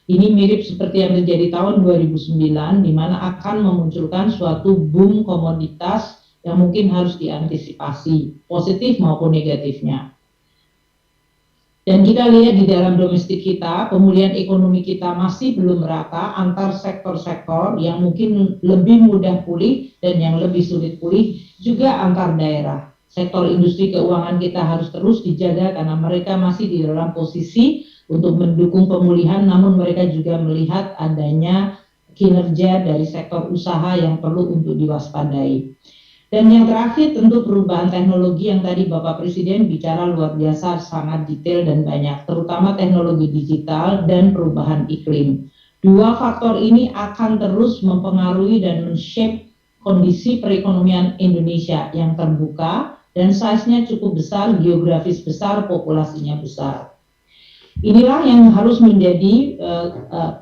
Ini mirip seperti yang terjadi tahun 2009, di mana akan memunculkan suatu boom komoditas yang mungkin harus diantisipasi, positif maupun negatifnya. Dan kita lihat di dalam domestik kita, pemulihan ekonomi kita masih belum merata antar sektor-sektor yang mungkin lebih mudah pulih dan yang lebih sulit pulih, juga antar daerah. Sektor industri keuangan kita harus terus dijaga karena mereka masih di dalam posisi untuk mendukung pemulihan, namun mereka juga melihat adanya kinerja dari sektor usaha yang perlu untuk diwaspadai. Dan yang terakhir tentu perubahan teknologi yang tadi Bapak Presiden bicara luar biasa, sangat detail dan banyak, terutama teknologi digital dan perubahan iklim. Dua faktor ini akan terus mempengaruhi dan men-shape kondisi perekonomian Indonesia yang terbuka dan size-nya cukup besar, geografis besar, populasinya besar. Inilah yang harus menjadi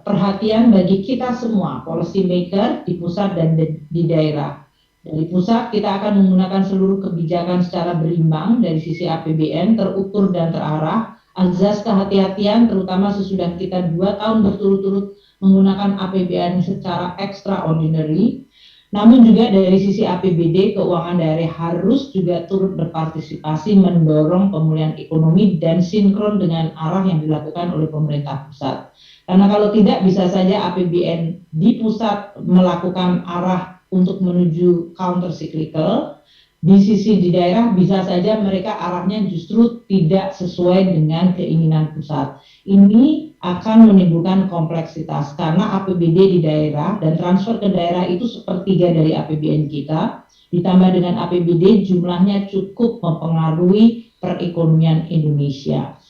perhatian bagi kita semua, policy maker di pusat dan di daerah. Dari pusat kita akan menggunakan seluruh kebijakan secara berimbang dari sisi APBN, terukur dan terarah, azas kehati-hatian terutama sesudah kita 2 tahun berturut-turut menggunakan APBN secara extraordinary. Namun juga dari sisi APBD, keuangan daerah harus juga turut berpartisipasi mendorong pemulihan ekonomi dan sinkron dengan arah yang dilakukan oleh pemerintah pusat. Karena kalau tidak bisa saja APBN di pusat melakukan arah untuk menuju counter cyclical, di sisi di daerah bisa saja mereka arahnya justru tidak sesuai dengan keinginan pusat. Ini akan menimbulkan kompleksitas karena APBD di daerah dan transfer ke daerah itu sepertiga dari APBN kita, ditambah dengan APBD jumlahnya cukup mempengaruhi perekonomian Indonesia.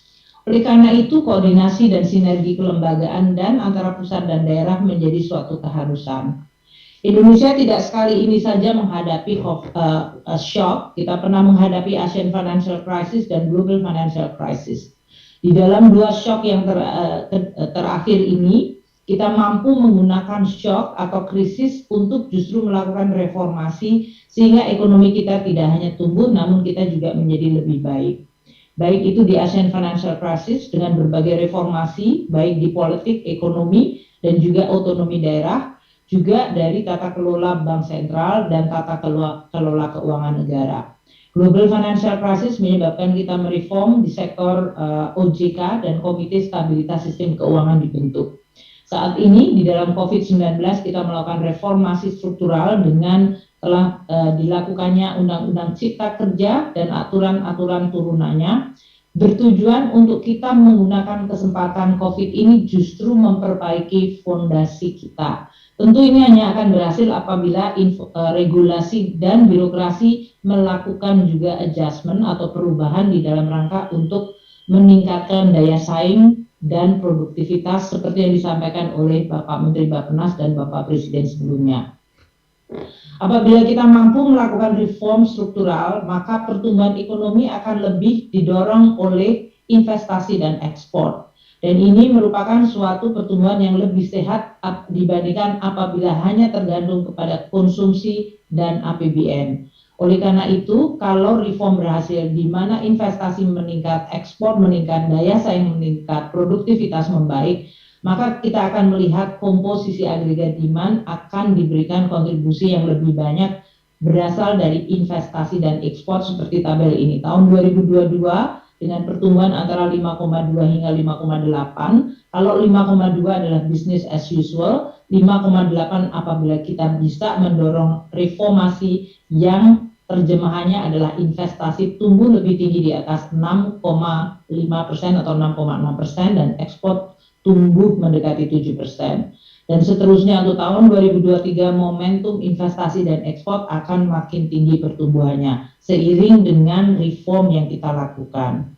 Oleh karena itu, koordinasi dan sinergi kelembagaan dan antara pusat dan daerah menjadi suatu keharusan. Indonesia tidak sekali ini saja menghadapi shock, kita pernah menghadapi Asian Financial Crisis dan Global Financial Crisis. Di dalam dua shock yang terakhir ini, kita mampu menggunakan shock atau krisis untuk justru melakukan reformasi sehingga ekonomi kita tidak hanya tumbuh, namun kita juga menjadi lebih baik. Baik itu di Asian Financial Crisis dengan berbagai reformasi, baik di politik, ekonomi, dan juga otonomi daerah, juga dari tata kelola bank sentral dan tata kelola keuangan negara. Global Financial Crisis menyebabkan kita mereform di sektor OJK dan Komite Stabilitas Sistem Keuangan dibentuk. Saat ini di dalam COVID-19 kita melakukan reformasi struktural dengan telah dilakukannya Undang-Undang Cipta Kerja dan aturan-aturan turunannya, bertujuan untuk kita menggunakan kesempatan COVID ini justru memperbaiki fondasi kita. Tentu ini hanya akan berhasil apabila regulasi dan birokrasi melakukan juga adjustment atau perubahan di dalam rangka untuk meningkatkan daya saing dan produktivitas seperti yang disampaikan oleh Bapak Menteri Bappenas dan Bapak Presiden sebelumnya. Apabila kita mampu melakukan reform struktural, maka pertumbuhan ekonomi akan lebih didorong oleh investasi dan ekspor. Dan ini merupakan suatu pertumbuhan yang lebih sehat dibandingkan apabila hanya tergantung kepada konsumsi dan APBN. Oleh karena itu, kalau reform berhasil di mana investasi meningkat, ekspor meningkat, daya saing meningkat, produktivitas membaik, maka kita akan melihat komposisi agregat demand akan diberikan kontribusi yang lebih banyak berasal dari investasi dan ekspor seperti tabel ini. Tahun 2022 dengan pertumbuhan antara 5,2 hingga 5,8. Kalau 5,2 adalah business as usual, 5,8 apabila kita bisa mendorong reformasi yang terjemahannya adalah investasi tumbuh lebih tinggi di atas 6,5% atau 6,6% dan ekspor tumbuh mendekati 7%. Dan seterusnya untuk tahun 2023 momentum investasi dan ekspor akan makin tinggi pertumbuhannya seiring dengan reform yang kita lakukan.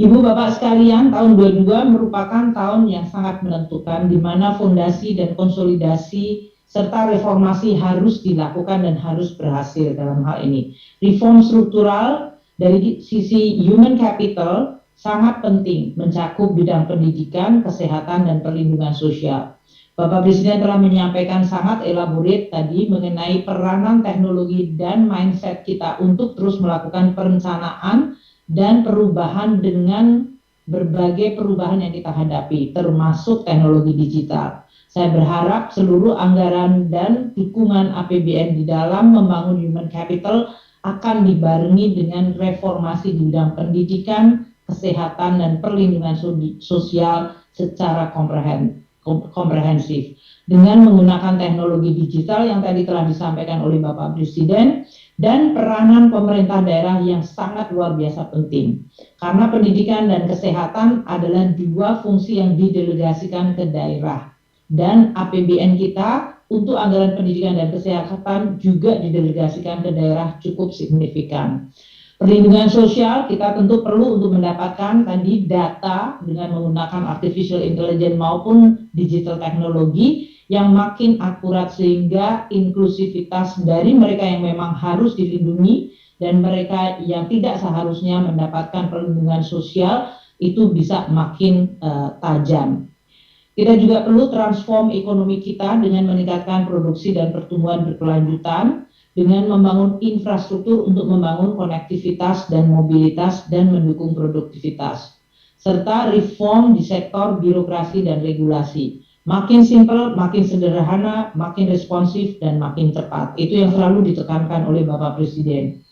Ibu Bapak sekalian, tahun 22 merupakan tahun yang sangat menentukan di mana fondasi dan konsolidasi serta reformasi harus dilakukan dan harus berhasil dalam hal ini. Reform struktural dari sisi human capital sangat penting mencakup bidang pendidikan, kesehatan, dan perlindungan sosial. Bapak Presiden telah menyampaikan sangat elaborate tadi mengenai peranan teknologi dan mindset kita untuk terus melakukan perencanaan dan perubahan dengan berbagai perubahan yang kita hadapi, termasuk teknologi digital. Saya berharap seluruh anggaran dan dukungan APBN di dalam membangun human capital akan dibarengi dengan reformasi di bidang pendidikan, kesehatan, dan perlindungan sosial secara komprehensif dengan menggunakan teknologi digital yang tadi telah disampaikan oleh Bapak Presiden dan peranan pemerintah daerah yang sangat luar biasa penting karena pendidikan dan kesehatan adalah dua fungsi yang didelegasikan ke daerah dan APBN kita untuk anggaran pendidikan dan kesehatan juga didelegasikan ke daerah cukup signifikan. Perlindungan sosial kita tentu perlu untuk mendapatkan tadi data dengan menggunakan artificial intelligence maupun digital teknologi yang makin akurat sehingga inklusivitas dari mereka yang memang harus dilindungi dan mereka yang tidak seharusnya mendapatkan perlindungan sosial itu bisa makin tajam. Kita juga perlu transform ekonomi kita dengan meningkatkan produksi dan pertumbuhan berkelanjutan dengan membangun infrastruktur untuk membangun konektivitas dan mobilitas dan mendukung produktivitas, serta reform di sektor birokrasi dan regulasi. Makin simpel, makin sederhana, makin responsif, dan makin cepat. Itu yang selalu ditekankan oleh Bapak Presiden.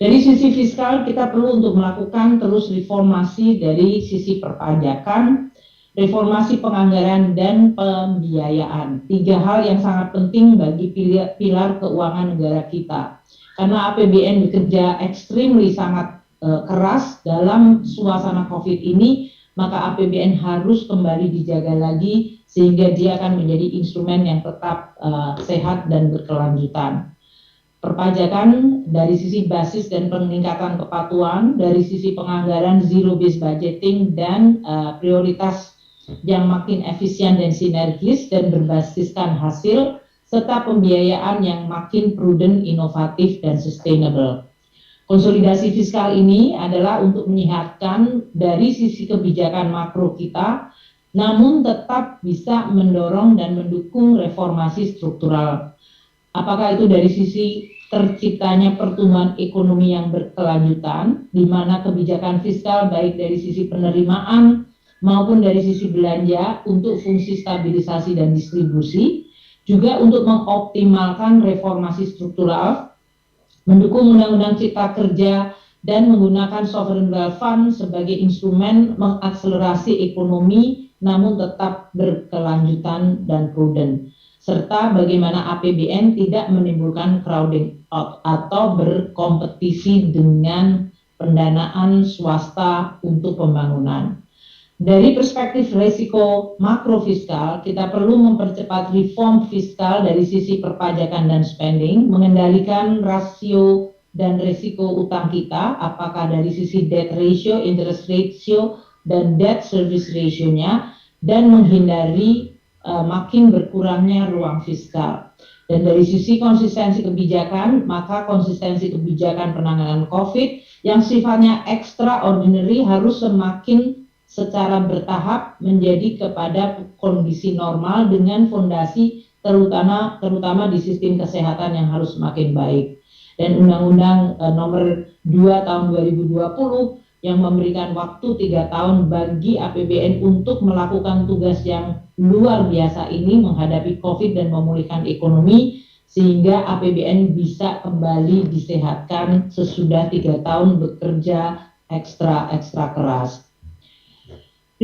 Dari sisi fiskal, kita perlu untuk melakukan terus reformasi dari sisi perpajakan, reformasi penganggaran, dan pembiayaan. Tiga hal yang sangat penting bagi pilar keuangan negara kita. Karena APBN bekerja extremely sangat keras dalam suasana COVID ini, maka APBN harus kembali dijaga lagi sehingga dia akan menjadi instrumen yang tetap sehat dan berkelanjutan. perpajakan dari sisi basis dan peningkatan kepatuhan, dari sisi penganggaran zero based budgeting dan prioritas yang makin efisien dan sinergis dan berbasiskan hasil, serta pembiayaan yang makin prudent, inovatif, dan sustainable. Konsolidasi fiskal ini adalah untuk menyehatkan dari sisi kebijakan makro kita, namun tetap bisa mendorong dan mendukung reformasi struktural. Apakah itu dari sisi terciptanya pertumbuhan ekonomi yang berkelanjutan, di mana kebijakan fiskal baik dari sisi penerimaan maupun dari sisi belanja untuk fungsi stabilisasi dan distribusi, juga untuk mengoptimalkan reformasi struktural, mendukung Undang-Undang Cipta Kerja, dan menggunakan Sovereign Wealth Fund sebagai instrumen mengakselerasi ekonomi namun tetap berkelanjutan dan prudent, serta bagaimana APBN tidak menimbulkan crowding out atau berkompetisi dengan pendanaan swasta untuk pembangunan. Dari perspektif risiko makrofiskal, kita perlu mempercepat reform fiskal dari sisi perpajakan dan spending, mengendalikan rasio dan risiko utang kita, apakah dari sisi debt ratio, interest ratio, dan debt service ratio-nya, dan menghindari makin berkurangnya ruang fiskal. Dan dari sisi konsistensi kebijakan, maka konsistensi kebijakan penanganan COVID yang sifatnya extraordinary harus semakin secara bertahap menjadi kepada kondisi normal dengan fondasi terutama di sistem kesehatan yang harus semakin baik. Dan Undang-Undang Nomor 2 Tahun 2020 yang memberikan waktu 3 tahun bagi APBN untuk melakukan tugas yang luar biasa ini menghadapi COVID dan memulihkan ekonomi, sehingga APBN bisa kembali disehatkan sesudah 3 tahun bekerja ekstra keras.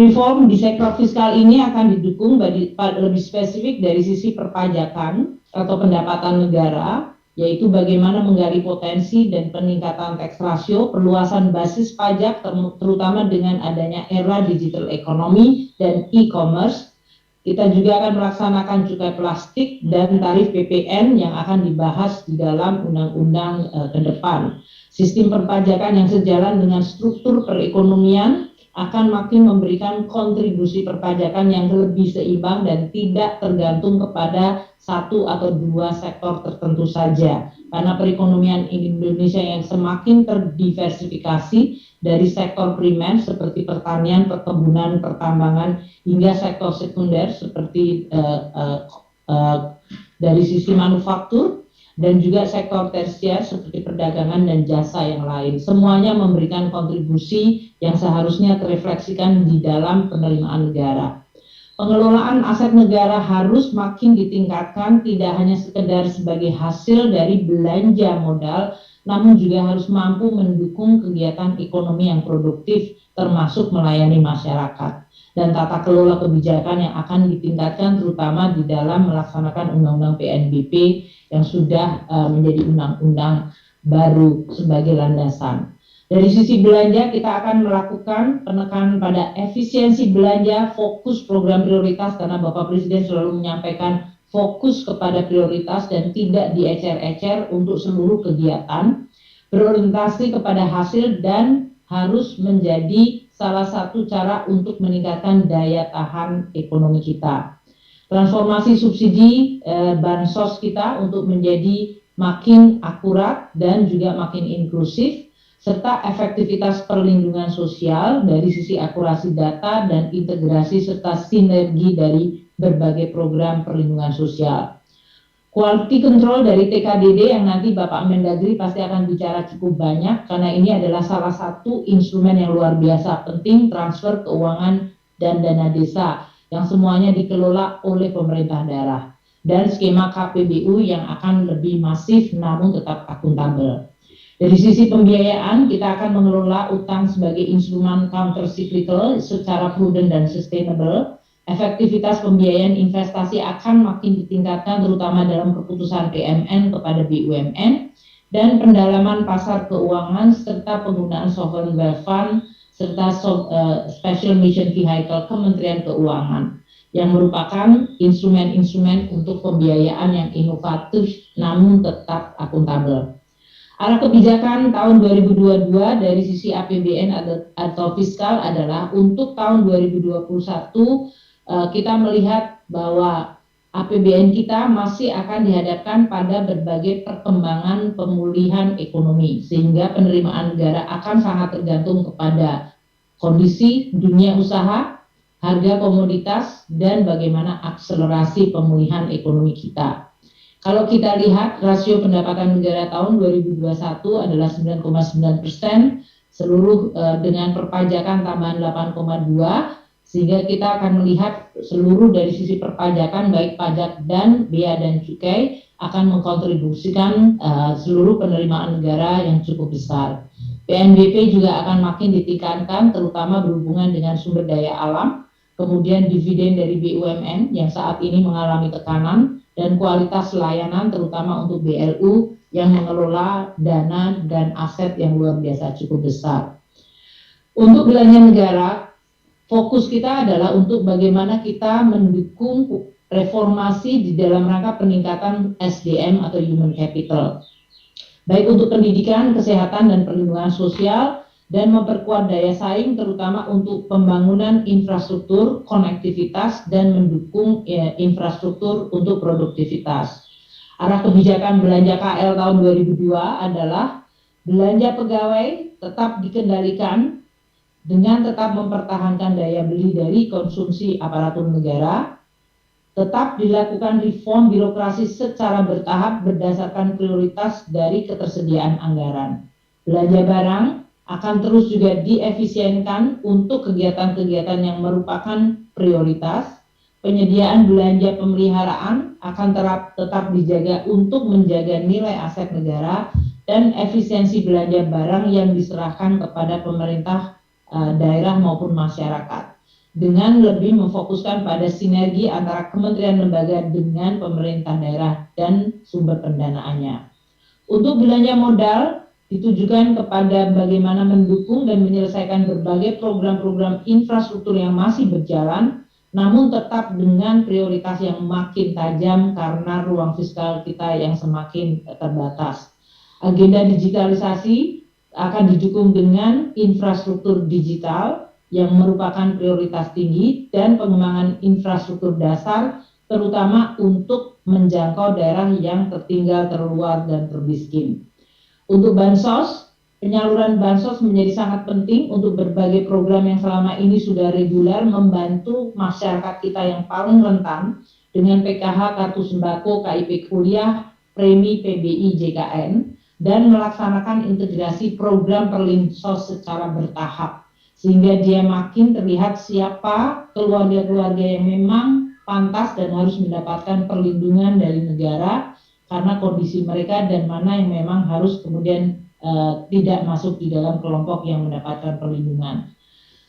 Reform di sektor fiskal ini akan didukung lebih spesifik dari sisi perpajakan atau pendapatan negara, yaitu bagaimana menggali potensi dan peningkatan tax ratio, perluasan basis pajak terutama dengan adanya era digital economy dan e-commerce. Kita juga akan melaksanakan cukai plastik dan tarif PPN yang akan dibahas di dalam undang-undang ke depan. Sistem perpajakan yang sejalan dengan struktur perekonomian akan makin memberikan kontribusi perpajakan yang lebih seimbang dan tidak tergantung kepada satu atau dua sektor tertentu saja. Karena perekonomian Indonesia yang semakin terdiversifikasi dari sektor primer seperti pertanian, perkebunan, pertambangan, hingga sektor sekunder seperti dari sisi manufaktur, dan juga sektor tersier seperti perdagangan dan jasa yang lain. Semuanya memberikan kontribusi yang seharusnya terefleksikan di dalam penerimaan negara. Pengelolaan aset negara harus makin ditingkatkan, tidak hanya sekedar sebagai hasil dari belanja modal, namun juga harus mampu mendukung kegiatan ekonomi yang produktif, termasuk melayani masyarakat. Dan tata kelola kebijakan yang akan ditingkatkan terutama di dalam melaksanakan Undang-Undang PNBP yang sudah menjadi undang-undang baru sebagai landasan. Dari sisi belanja, kita akan melakukan penekanan pada efisiensi belanja, fokus program prioritas, karena Bapak Presiden selalu menyampaikan fokus kepada prioritas dan tidak diecer-ecer untuk seluruh kegiatan, berorientasi kepada hasil dan harus menjadi salah satu cara untuk meningkatkan daya tahan ekonomi kita. Transformasi subsidi bansos kita untuk menjadi makin akurat dan juga makin inklusif, serta efektivitas perlindungan sosial dari sisi akurasi data dan integrasi serta sinergi dari berbagai program perlindungan sosial. Quality control dari TKDD yang nanti Bapak Mendagri pasti akan bicara cukup banyak, karena ini adalah salah satu instrumen yang luar biasa penting, transfer keuangan dan dana desa yang semuanya dikelola oleh pemerintah daerah, dan skema KPBU yang akan lebih masif namun tetap akuntabel. Dari sisi pembiayaan, kita akan mengelola utang sebagai instrumen counter-cyclical secara prudent dan sustainable. Efektivitas pembiayaan investasi akan makin ditingkatkan terutama dalam keputusan PMN kepada BUMN, dan pendalaman pasar keuangan serta penggunaan sovereign wealth fund serta special mission vehicle Kementerian Keuangan. yang merupakan instrumen-instrumen untuk pembiayaan yang inovatif namun tetap akuntabel. Arah kebijakan tahun 2022 dari sisi APBN atau fiskal adalah untuk tahun 2021 kita melihat bahwa APBN kita masih akan dihadapkan pada berbagai perkembangan pemulihan ekonomi, sehingga penerimaan negara akan sangat tergantung kepada kondisi dunia usaha, harga komoditas, dan bagaimana akselerasi pemulihan ekonomi kita. Kalau kita lihat rasio pendapatan negara tahun 2021 adalah 9,9%, seluruh dengan perpajakan tambahan 8,2%, sehingga kita akan melihat seluruh dari sisi perpajakan baik pajak dan bea dan cukai akan mengkontribusikan seluruh penerimaan negara yang cukup besar. PNBP juga akan makin ditingkatkan terutama berhubungan dengan sumber daya alam, kemudian dividen dari BUMN yang saat ini mengalami tekanan, dan kualitas layanan terutama untuk BLU yang mengelola dana dan aset yang luar biasa cukup besar. Untuk belanja negara, fokus kita adalah untuk bagaimana kita mendukung reformasi di dalam rangka peningkatan SDM atau human capital. Baik untuk pendidikan, kesehatan, dan perlindungan sosial, dan memperkuat daya saing terutama untuk pembangunan infrastruktur, konektivitas, dan mendukung infrastruktur untuk produktivitas. Arah kebijakan belanja KL tahun 2002 adalah belanja pegawai tetap dikendalikan dengan tetap mempertahankan daya beli dari konsumsi aparatur negara, tetap dilakukan reform birokrasi secara bertahap berdasarkan prioritas dari ketersediaan anggaran. Belanja barang akan terus juga diefisienkan untuk kegiatan-kegiatan yang merupakan prioritas. Penyediaan belanja pemeliharaan akan tetap dijaga untuk menjaga nilai aset negara, dan efisiensi belanja barang yang diserahkan kepada pemerintah daerah maupun masyarakat, dengan lebih memfokuskan pada sinergi antara kementerian lembaga dengan pemerintah daerah dan sumber pendanaannya. Untuk belanja modal ditujukan kepada bagaimana mendukung dan menyelesaikan berbagai program-program infrastruktur yang masih berjalan, namun tetap dengan prioritas yang makin tajam karena ruang fiskal kita yang semakin terbatas. Agenda digitalisasi akan didukung dengan infrastruktur digital yang merupakan prioritas tinggi dan pengembangan infrastruktur dasar, terutama untuk menjangkau daerah yang tertinggal, terluar, dan termiskin. Untuk bansos, penyaluran bansos menjadi sangat penting untuk berbagai program yang selama ini sudah reguler membantu masyarakat kita yang paling rentan dengan PKH, kartu sembako, KIP kuliah, premi PBI, JKN, dan melaksanakan integrasi program perlinsos secara bertahap, sehingga dia makin terlihat siapa keluarga-keluarga yang memang pantas dan harus mendapatkan perlindungan dari negara karena kondisi mereka, dan mana yang memang harus kemudian tidak masuk di dalam kelompok yang mendapatkan perlindungan.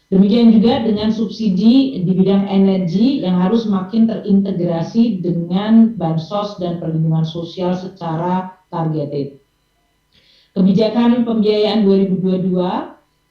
Demikian juga dengan subsidi di bidang energi yang harus makin terintegrasi dengan bansos dan perlindungan sosial secara targeted. Kebijakan pembiayaan 2022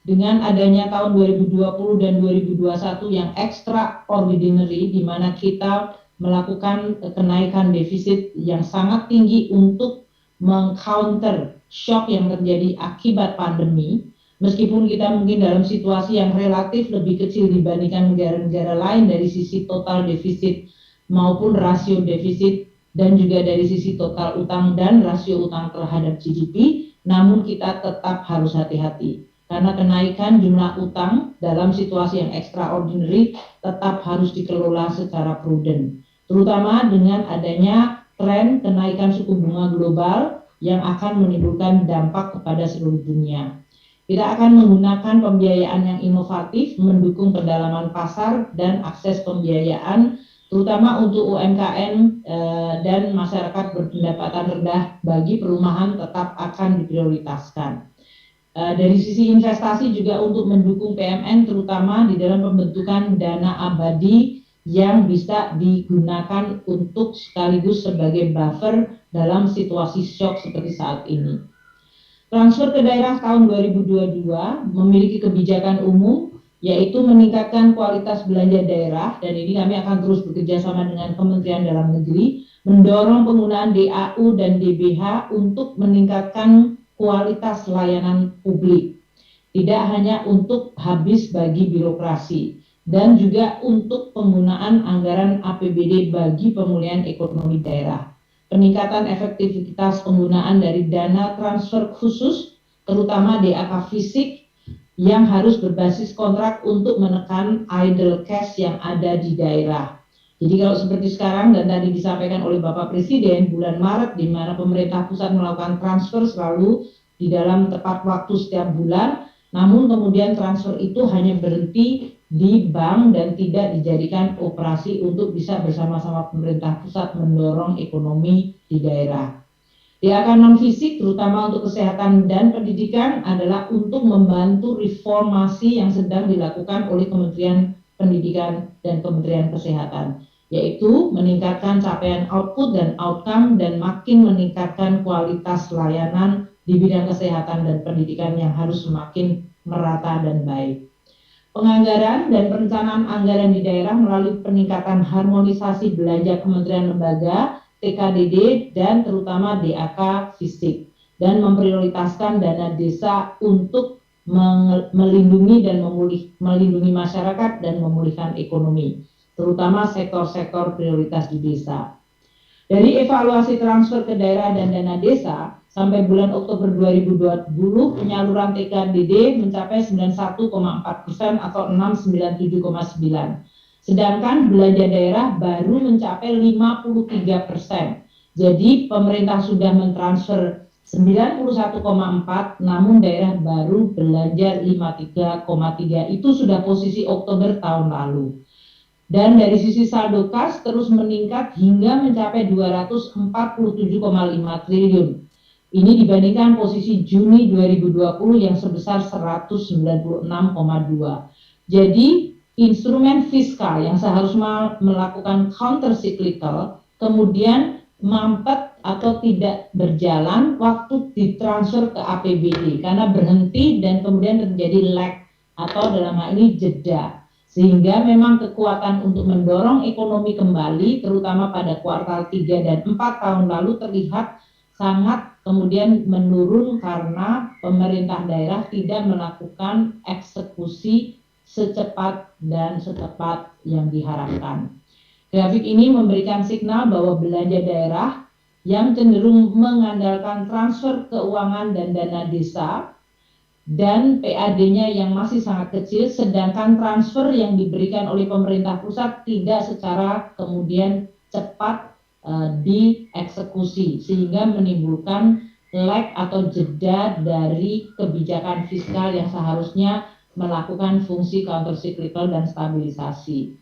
dengan adanya tahun 2020 dan 2021 yang extraordinary, di mana kita melakukan kenaikan defisit yang sangat tinggi untuk meng-counter shock yang terjadi akibat pandemi, meskipun kita mungkin dalam situasi yang relatif lebih kecil dibandingkan negara-negara lain dari sisi total defisit maupun rasio defisit, dan juga dari sisi total utang dan rasio utang terhadap GDP, namun kita tetap harus hati-hati. Karena kenaikan jumlah utang dalam situasi yang extraordinary tetap harus dikelola secara prudent, terutama dengan adanya tren kenaikan suku bunga global yang akan menimbulkan dampak kepada seluruh dunia. Kita akan menggunakan pembiayaan yang inovatif, mendukung pendalaman pasar dan akses pembiayaan, terutama untuk UMKM dan masyarakat berpendapatan rendah bagi perumahan tetap akan diprioritaskan. Dari sisi investasi juga untuk mendukung PMN, terutama di dalam pembentukan dana abadi yang bisa digunakan untuk sekaligus sebagai buffer dalam situasi shock seperti saat ini. Transfer ke daerah tahun 2022 memiliki kebijakan umum yaitu meningkatkan kualitas belanja daerah, dan ini kami akan terus bekerja sama dengan Kementerian Dalam Negeri, mendorong penggunaan DAU dan DBH untuk meningkatkan kualitas layanan publik, tidak hanya untuk habis bagi birokrasi, dan juga untuk penggunaan anggaran APBD bagi pemulihan ekonomi daerah. Peningkatan efektivitas penggunaan dari dana transfer khusus, terutama DAK fisik, yang harus berbasis kontrak untuk menekan idle cash yang ada di daerah. Jadi kalau seperti sekarang dan tadi disampaikan oleh Bapak Presiden, bulan Maret di mana pemerintah pusat melakukan transfer selalu di dalam tepat waktu setiap bulan, namun kemudian transfer itu hanya berhenti di bank dan tidak dijadikan operasi untuk bisa bersama-sama pemerintah pusat mendorong ekonomi di daerah. DAK non-fisik terutama untuk kesehatan dan pendidikan adalah untuk membantu reformasi yang sedang dilakukan oleh Kementerian Pendidikan dan Kementerian Kesehatan, yaitu meningkatkan capaian output dan outcome dan makin meningkatkan kualitas layanan di bidang kesehatan dan pendidikan yang harus semakin merata dan baik. Penganggaran dan perencanaan anggaran di daerah melalui peningkatan harmonisasi belanja kementerian lembaga, TKDD, dan terutama DAK fisik, dan memprioritaskan dana desa untuk melindungi dan melindungi masyarakat dan memulihkan ekonomi, terutama sektor-sektor prioritas di desa. Dari evaluasi transfer ke daerah dan dana desa, sampai bulan Oktober 2020, penyaluran TKDD mencapai 91,4% atau 697,9%. Sedangkan belanja daerah baru mencapai 53%. Jadi pemerintah sudah mentransfer 91,4, namun daerah baru belanja 53,3. Itu sudah posisi Oktober tahun lalu. Dan dari sisi saldo kas terus meningkat hingga mencapai 247,5 triliun. Ini dibandingkan posisi Juni 2020 yang sebesar 196,2. Jadi instrumen fiskal yang seharusnya melakukan counter cyclical kemudian mampet atau tidak berjalan waktu ditransfer ke APBD karena berhenti dan kemudian terjadi lag atau dalam hal ini jeda, sehingga memang kekuatan untuk mendorong ekonomi kembali terutama pada kuartal 3 dan 4 tahun lalu terlihat sangat kemudian menurun karena pemerintah daerah tidak melakukan eksekusi secepat dan setepat yang diharapkan. Grafik ini memberikan signal bahwa belanja daerah yang cenderung mengandalkan transfer keuangan dan dana desa dan PAD-nya yang masih sangat kecil, sedangkan transfer yang diberikan oleh pemerintah pusat tidak secara kemudian cepat dieksekusi, sehingga menimbulkan lag atau jeda dari kebijakan fiskal yang seharusnya melakukan fungsi countercyclical dan stabilisasi.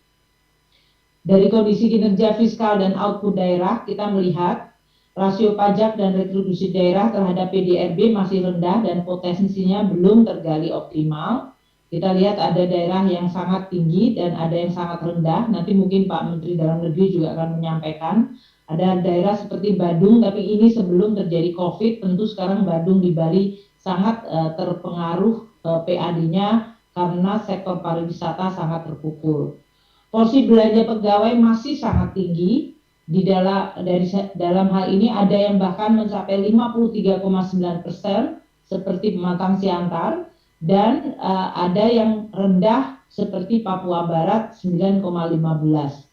Dari kondisi kinerja fiskal dan output daerah, kita melihat rasio pajak dan retribusi daerah terhadap PDRB masih rendah dan potensinya belum tergali optimal. Kita lihat ada daerah yang sangat tinggi dan ada yang sangat rendah. Nanti mungkin Pak Menteri Dalam Negeri juga akan menyampaikan. Ada daerah seperti Badung, tapi ini sebelum terjadi COVID, tentu sekarang Badung di Bali sangat terpengaruh PAD-nya karena sektor pariwisata sangat terpukul. Porsi belanja pegawai masih sangat tinggi. Dalam hal ini ada yang bahkan mencapai 53,9% seperti Pematang Siantar, dan ada yang rendah seperti Papua Barat 9,15.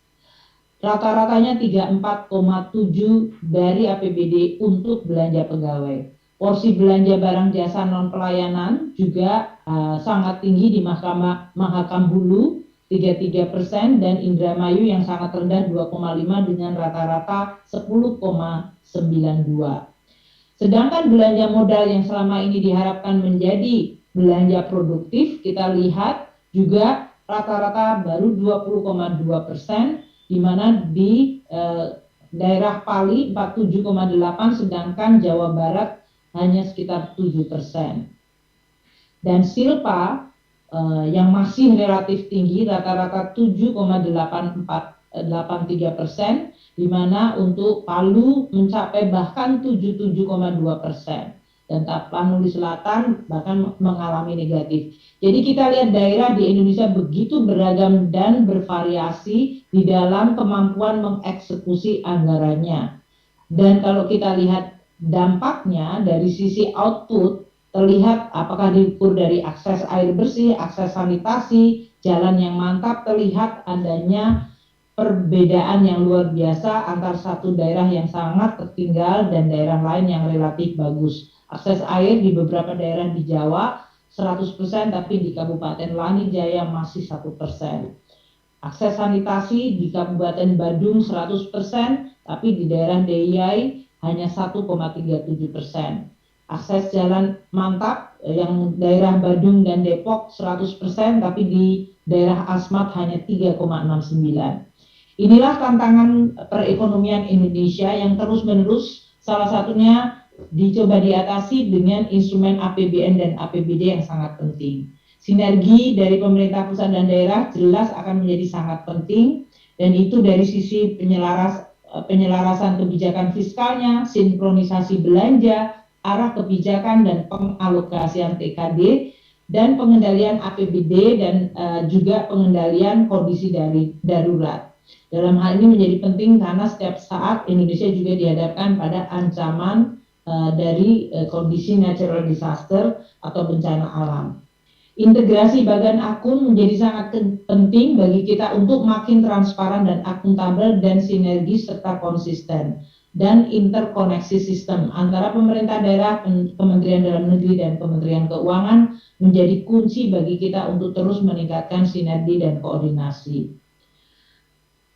Rata-ratanya 34,7 dari APBD untuk belanja pegawai. Porsi belanja barang jasa non pelayanan juga sangat tinggi di Mahakam Hulu 33% dan Indramayu yang sangat rendah 2,5 dengan rata-rata 10,92. Sedangkan belanja modal yang selama ini diharapkan menjadi belanja produktif, kita lihat juga rata-rata baru 20,2%, di mana di daerah Pali 47,8, sedangkan Jawa Barat hanya sekitar 7%. Dan Silpa yang masih relatif tinggi rata-rata 7,83%, di mana untuk Palu mencapai bahkan 77,2%. dan Tapanuli Selatan bahkan mengalami negatif. Jadi kita lihat daerah di Indonesia begitu beragam dan bervariasi di dalam kemampuan mengeksekusi anggarannya. Dan kalau kita lihat dampaknya dari sisi output, terlihat apakah diukur dari akses air bersih, akses sanitasi, jalan yang mantap, terlihat adanya perbedaan yang luar biasa antar satu daerah yang sangat tertinggal dan daerah lain yang relatif bagus. Akses air di beberapa daerah di Jawa 100%, tapi di Kabupaten Langi Jaya masih 1%. Akses sanitasi di Kabupaten Badung 100%, tapi di daerah DIY hanya 1,37%. Akses jalan mantap yang daerah Badung dan Depok 100%, tapi di daerah Asmat hanya 3,69%. Inilah tantangan perekonomian Indonesia yang terus-menerus salah satunya dicoba diatasi dengan instrumen APBN dan APBD yang sangat penting. Sinergi dari pemerintah pusat dan daerah jelas akan menjadi sangat penting, dan itu dari sisi penyelarasan kebijakan fiskalnya, sinkronisasi belanja, arah kebijakan dan pengalokasian TKD, dan pengendalian APBD dan juga pengendalian kondisi darurat. Dalam hal ini menjadi penting karena setiap saat Indonesia juga dihadapkan pada ancaman dari kondisi natural disaster atau bencana alam. Integrasi bagan akun menjadi sangat penting bagi kita untuk makin transparan dan akuntabel dan sinergi serta konsisten, dan interkoneksi sistem antara pemerintah daerah, Kementerian Dalam Negeri, dan Kementerian Keuangan menjadi kunci bagi kita untuk terus meningkatkan sinergi dan koordinasi.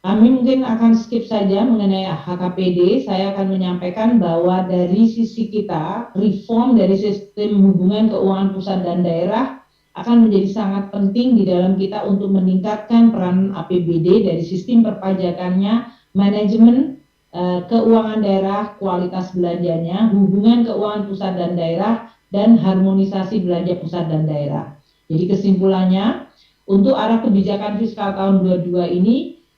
Kami mungkin akan skip saja mengenai HKPD. Saya akan menyampaikan bahwa dari sisi kita, reform dari sistem hubungan keuangan pusat dan daerah akan menjadi sangat penting di dalam kita untuk meningkatkan peran APBD dari sistem perpajakannya, manajemen keuangan daerah, kualitas belanjanya, hubungan keuangan pusat dan daerah, dan harmonisasi belanja pusat dan daerah. Jadi kesimpulannya, untuk arah kebijakan fiskal tahun 2022 ini,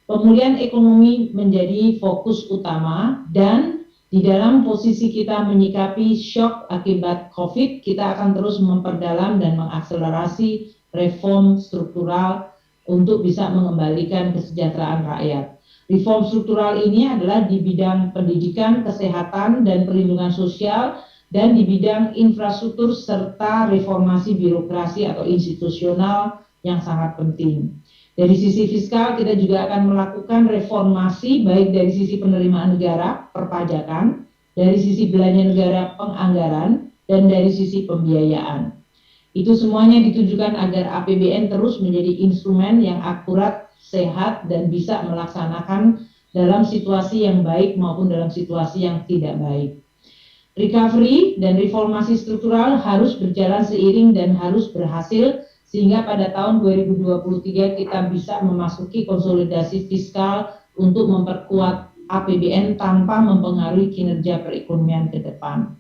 pemulihan ekonomi menjadi fokus utama, dan di dalam posisi kita menyikapi shock akibat COVID, kita akan terus memperdalam dan mengakselerasi reform struktural untuk bisa mengembalikan kesejahteraan rakyat. Reform struktural ini adalah di bidang pendidikan, kesehatan, dan perlindungan sosial, dan di bidang infrastruktur serta reformasi birokrasi atau institusional yang sangat penting. Dari sisi fiskal, kita juga akan melakukan reformasi baik dari sisi penerimaan negara, perpajakan, dari sisi belanja negara, penganggaran, dan dari sisi pembiayaan. Itu semuanya ditujukan agar APBN terus menjadi instrumen yang akurat, sehat, dan bisa melaksanakan dalam situasi yang baik maupun dalam situasi yang tidak baik. Recovery dan reformasi struktural harus berjalan seiring dan harus berhasil, sehingga pada tahun 2023 kita bisa memasuki konsolidasi fiskal untuk memperkuat APBN tanpa mempengaruhi kinerja perekonomian ke depan.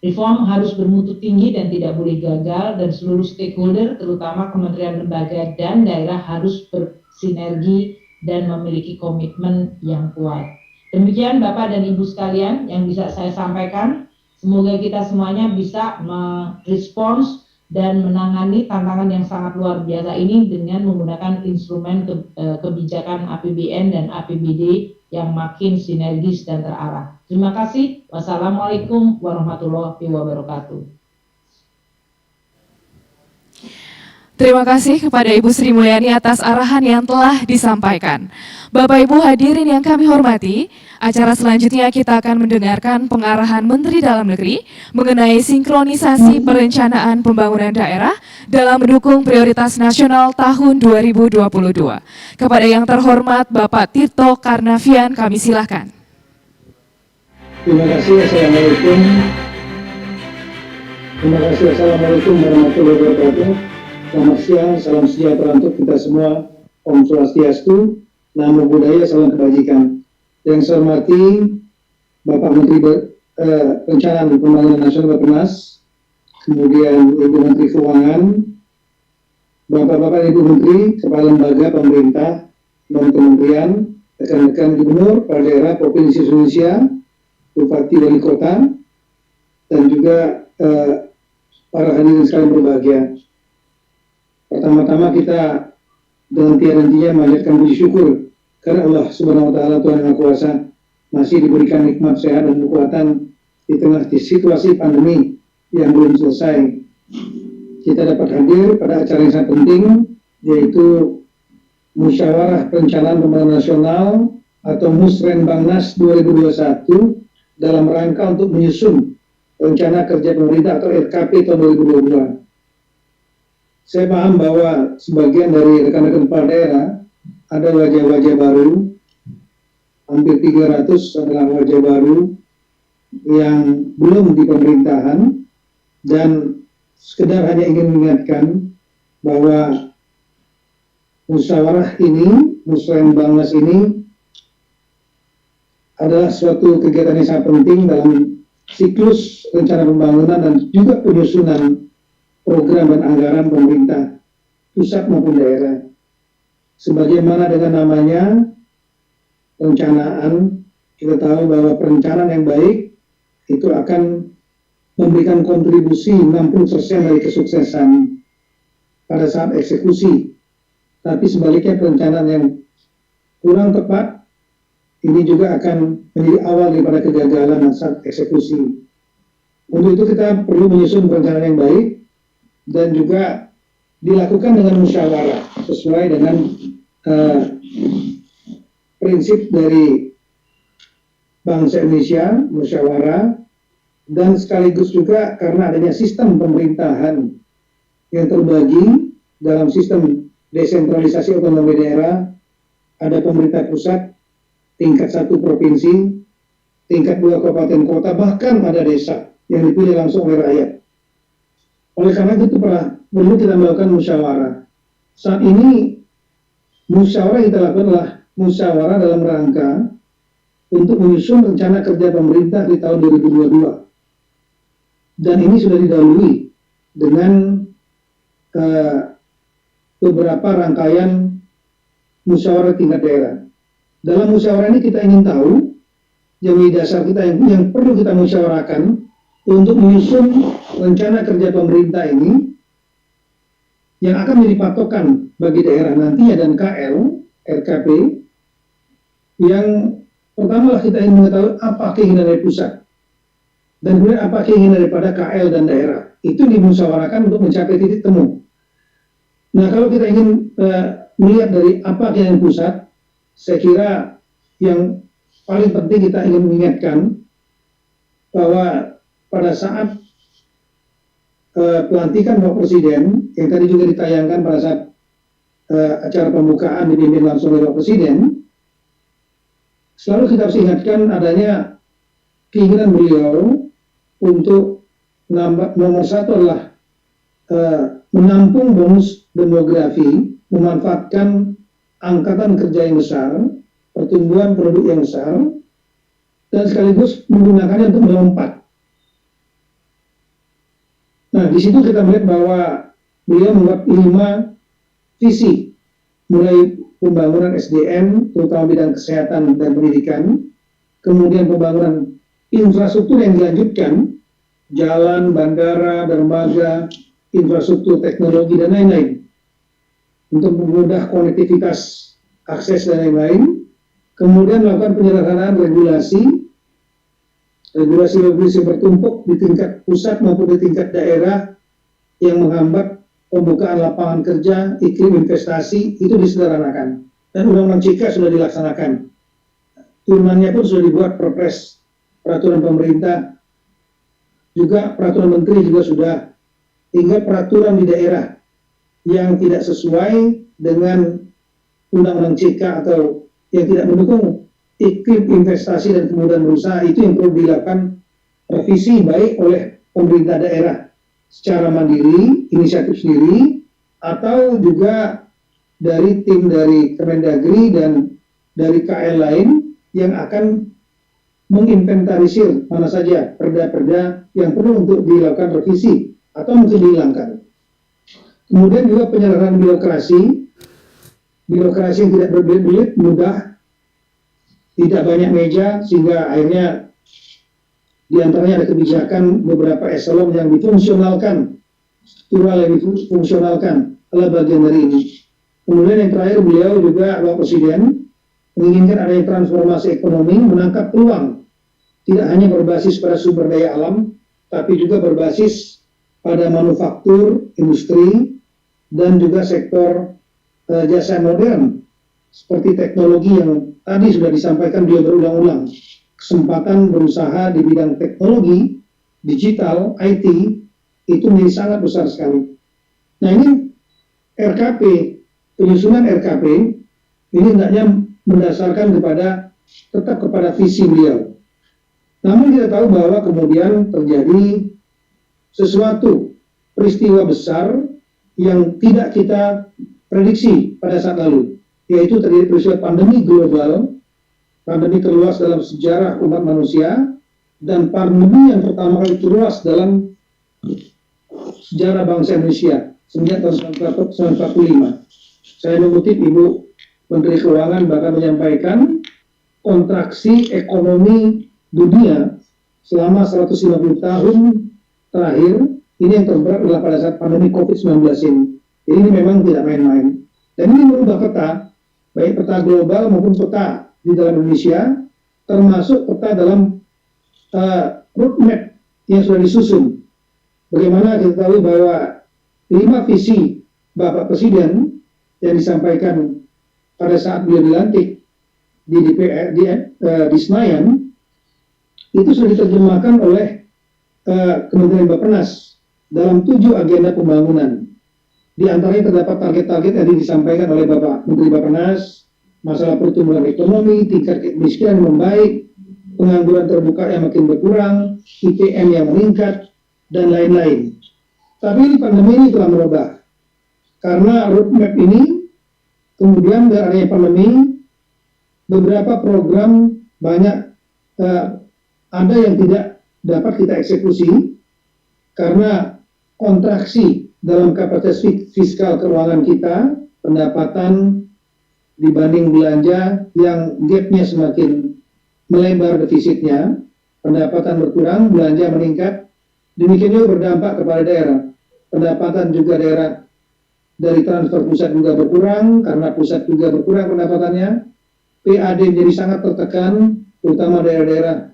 Reform harus bermutu tinggi dan tidak boleh gagal, dan seluruh stakeholder, terutama kementerian, lembaga, dan daerah harus bersinergi dan memiliki komitmen yang kuat. Demikian Bapak dan Ibu sekalian yang bisa saya sampaikan. Semoga kita semuanya bisa merespons dan menangani tantangan yang sangat luar biasa ini dengan menggunakan instrumen kebijakan APBN dan APBD yang makin sinergis dan terarah. Terima kasih. Wassalamualaikum warahmatullahi wabarakatuh. Terima kasih kepada Ibu Sri Mulyani atas arahan yang telah disampaikan. Bapak Ibu hadirin yang kami hormati, acara selanjutnya kita akan mendengarkan pengarahan Menteri Dalam Negeri mengenai sinkronisasi perencanaan pembangunan daerah dalam mendukung prioritas nasional tahun 2022. Kepada yang terhormat Bapak Tirto Karnavian, kami silakan. Terima kasih. Assalamualaikum warahmatullahi wabarakatuh. Selamat siang, salam sejahtera untuk kita semua. Om Swastiastu, Namo Buddhaya, salam kebajikan. Yang saya hormati Bapak Menteri Perencanaan Pembangunan Nasional Bappenas, kemudian Ibu Menteri Keuangan, Bapak-Bapak Ibu Menteri, Kepala Lembaga Pemerintah, non-kementerian, rekan-rekan gubernur, kepala daerah Provinsi Indonesia, Bupati Wali Kota, dan juga para hadirin sekalian berbahagia. Pertama-tama kita dengan tiada hentinya memanjatkan puji syukur karena Allah Subhanahu wa Ta'ala, Tuhan Yang Maha Kuasa, masih diberikan nikmat sehat dan kekuatan di tengah situasi pandemi yang belum selesai. Kita dapat hadir pada acara yang sangat penting, yaitu Musyawarah Perencanaan Pembangunan Nasional atau Musrenbangnas 2021 dalam rangka untuk menyusun Rencana Kerja Pemerintah atau RKP tahun 2022. Saya paham bahwa sebagian dari rekan-rekan kepala daerah ada wajah-wajah baru, hampir 300 adalah wajah baru yang belum di pemerintahan, dan sekedar hanya ingin mengingatkan bahwa musyawarah ini, Musrenbangnas ini adalah suatu kegiatan yang sangat penting dalam siklus rencana pembangunan dan juga penyusunan program dan anggaran pemerintah pusat maupun daerah. Sebagaimana dengan namanya perencanaan, kita tahu bahwa perencanaan yang baik itu akan memberikan kontribusi 60% dari kesuksesan pada saat eksekusi. Tapi sebaliknya perencanaan yang kurang tepat ini juga akan menjadi awal daripada kegagalan saat eksekusi. Untuk itu kita perlu menyusun perencanaan yang baik dan juga dilakukan dengan musyawarah sesuai dengan prinsip dari bangsa Indonesia, musyawarah, dan sekaligus juga karena adanya sistem pemerintahan yang terbagi dalam sistem desentralisasi otonomi daerah, ada pemerintah pusat, tingkat 1 provinsi, tingkat 2 kabupaten kota, bahkan ada desa yang dipilih langsung oleh rakyat. Oleh karena itu perlu kita melakukan musyawarah. Saat ini musyawarah kita lakukan adalah musyawarah dalam rangka untuk menyusun rencana kerja pemerintah di tahun 2022. Dan ini sudah didahului dengan beberapa rangkaian musyawarah tingkat daerah. Dalam musyawarah ini kita ingin tahu yang menjadi dasar kita yang perlu kita musyawarahkan untuk menyusun rencana kerja pemerintah ini yang akan menjadi patokan bagi daerah nantinya dan KL, RKP, yang pertama lah kita ingin mengetahui apa keinginan dari pusat dan kemudian apa keinginan daripada KL dan daerah. Itu dimusyawarahkan untuk mencapai titik temu. Nah, kalau kita ingin melihat dari apa keinginan pusat, saya kira yang paling penting kita ingin mengingatkan bahwa pada saat pelantikan Bapak Presiden yang tadi juga ditayangkan pada saat acara pembukaan dipimpin langsung oleh Bapak Presiden, selalu kita harus ingatkan adanya keinginan beliau untuk nomor satu adalah menampung bonus demografi, memanfaatkan angkatan kerja yang besar, pertumbuhan penduduk yang besar, dan sekaligus menggunakannya untuk melompat. Nah, di situ kita melihat bahwa beliau membuat 5 visi, mulai pembangunan SDM, terutama bidang kesehatan dan pendidikan, kemudian pembangunan infrastruktur yang dilanjutkan, jalan, bandara, dermaga, infrastruktur teknologi, dan lain-lain, untuk mempermudah konektivitas, akses, dan lain-lain. Kemudian melakukan penyederhanaan regulasi bertumpuk di tingkat pusat maupun di tingkat daerah yang menghambat pembukaan lapangan kerja, iklim investasi, itu disederhanakan. Dan Undang-Undang Cika sudah dilaksanakan. Turunannya pun sudah dibuat perpres, peraturan pemerintah, juga peraturan menteri juga sudah. Tinggal peraturan di daerah yang tidak sesuai dengan Undang-Undang Cika atau yang tidak mendukung iklim investasi dan kemudahan berusaha, itu yang perlu dilakukan revisi baik oleh pemerintah daerah secara mandiri, inisiatif sendiri, atau juga dari tim dari Kemendagri dan dari KL lain yang akan menginventarisir mana saja perda-perda yang perlu untuk dilakukan revisi atau mungkin dihilangkan. Kemudian juga penyederhanaan birokrasi yang tidak berbelit-belit, mudah, tidak banyak meja, sehingga akhirnya Di antaranya ada kebijakan beberapa eselon yang difungsionalkan, struktural yang difungsionalkan adalah bagian dari ini. Kemudian yang terakhir, beliau juga, Bapak Presiden, menginginkan adanya transformasi ekonomi, menangkap peluang, tidak hanya berbasis pada sumber daya alam, tapi juga berbasis pada manufaktur, industri, dan juga sektor jasa modern, seperti teknologi yang tadi sudah disampaikan beliau berulang-ulang. Kesempatan berusaha di bidang teknologi, digital, IT, itu menjadi sangat besar sekali. Nah ini RKP, penyusunan RKP, ini hendaknya mendasarkan tetap kepada visi beliau. Namun kita tahu bahwa kemudian terjadi sesuatu peristiwa besar yang tidak kita prediksi pada saat lalu, yaitu terjadi peristiwa pandemi global, pandemi terluas dalam sejarah umat manusia, dan pandemi yang pertama kali terluas dalam sejarah bangsa Indonesia sejak tahun 1945. Saya mengutip Ibu Menteri Keuangan bahkan menyampaikan kontraksi ekonomi dunia selama 150 tahun terakhir ini yang terberat adalah pada saat pandemi COVID-19 ini. Jadi ini memang tidak main-main. Dan ini merubah peta, baik peta global maupun peta di dalam Indonesia, termasuk peta dalam roadmap yang sudah disusun. Bagaimana kita tahu bahwa 5 visi Bapak Presiden yang disampaikan pada saat beliau dilantik di DPR, di Senayan, itu sudah diterjemahkan oleh Kementerian Bappenas dalam 7 agenda pembangunan. Di antaranya terdapat target-target yang disampaikan oleh Bapak Menteri Bappenas, masalah pertumbuhan ekonomi, tingkat kemiskinan membaik, pengangguran terbuka yang makin berkurang, IPM yang meningkat, dan lain-lain. Tapi ini pandemi ini telah merubah. Karena roadmap ini, kemudian dari adanya pandemi, beberapa program banyak ada yang tidak dapat kita eksekusi karena kontraksi dalam kapasitas fiskal keuangan kita, pendapatan dibanding belanja yang gapnya semakin melebar defisitnya, pendapatan berkurang, belanja meningkat, demikian juga berdampak kepada daerah. Pendapatan juga daerah dari transfer pusat juga berkurang, karena pusat juga berkurang pendapatannya, PAD menjadi sangat tertekan, terutama daerah-daerah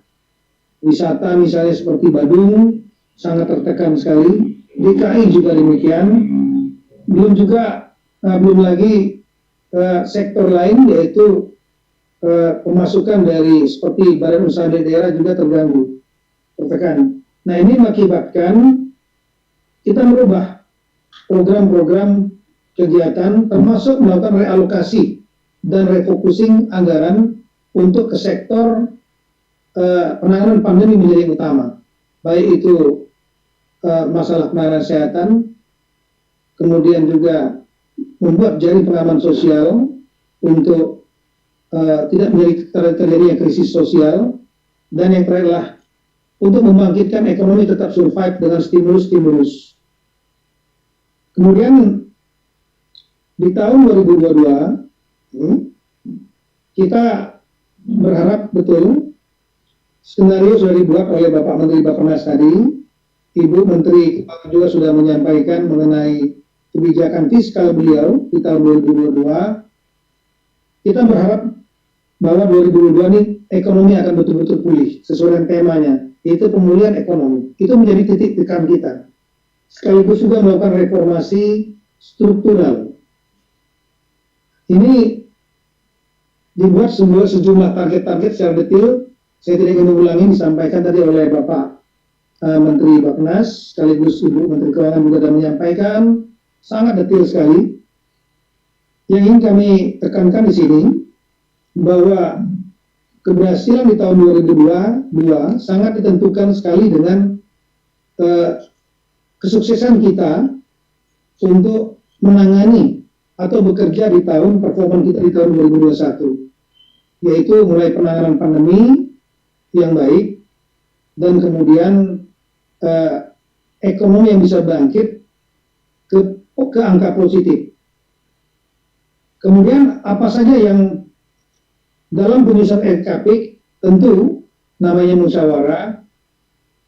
wisata misalnya seperti Badung, sangat tertekan sekali, DKI juga demikian, belum lagi sektor lain yaitu pemasukan dari seperti badan usaha daerah juga terganggu, tertekan. Nah ini mengakibatkan kita merubah program-program kegiatan termasuk melakukan realokasi dan refocusing anggaran untuk ke sektor penanganan pandemi menjadi yang utama, baik itu masalah penanganan kesehatan, kemudian juga membuat jaring pengaman sosial untuk tidak terjadinya krisis sosial, dan yang terakhir adalah untuk membangkitkan ekonomi tetap survive dengan stimulus-stimulus. Kemudian di tahun 2022 kita berharap betul skenario sudah dibuat oleh Bapak Menteri Bappenas tadi. Ibu Menteri Keuangan juga sudah menyampaikan mengenai kebijakan fiskal beliau di tahun 2022. Kita berharap bahwa 2022 ini ekonomi akan betul-betul pulih sesuai dengan temanya, yaitu pemulihan ekonomi. Itu menjadi titik tekan kita. Sekaligus juga melakukan reformasi struktural. Ini dibuat sejumlah target-target secara detail. Saya tidak ingin mengulangi, disampaikan tadi oleh Bapak Menteri Bappenas, sekaligus Ibu Menteri Keuangan juga sudah menyampaikan, sangat detail sekali. Yang ingin kami tekankan di sini, bahwa keberhasilan di tahun 2022 sangat ditentukan sekali dengan kesuksesan kita untuk menangani atau bekerja di tahun performa kita di tahun 2021, yaitu mulai penanganan pandemi yang baik, dan kemudian ekonomi yang bisa bangkit ke angka positif. Kemudian apa saja yang dalam penyusunan RKP, tentu namanya musyawarah,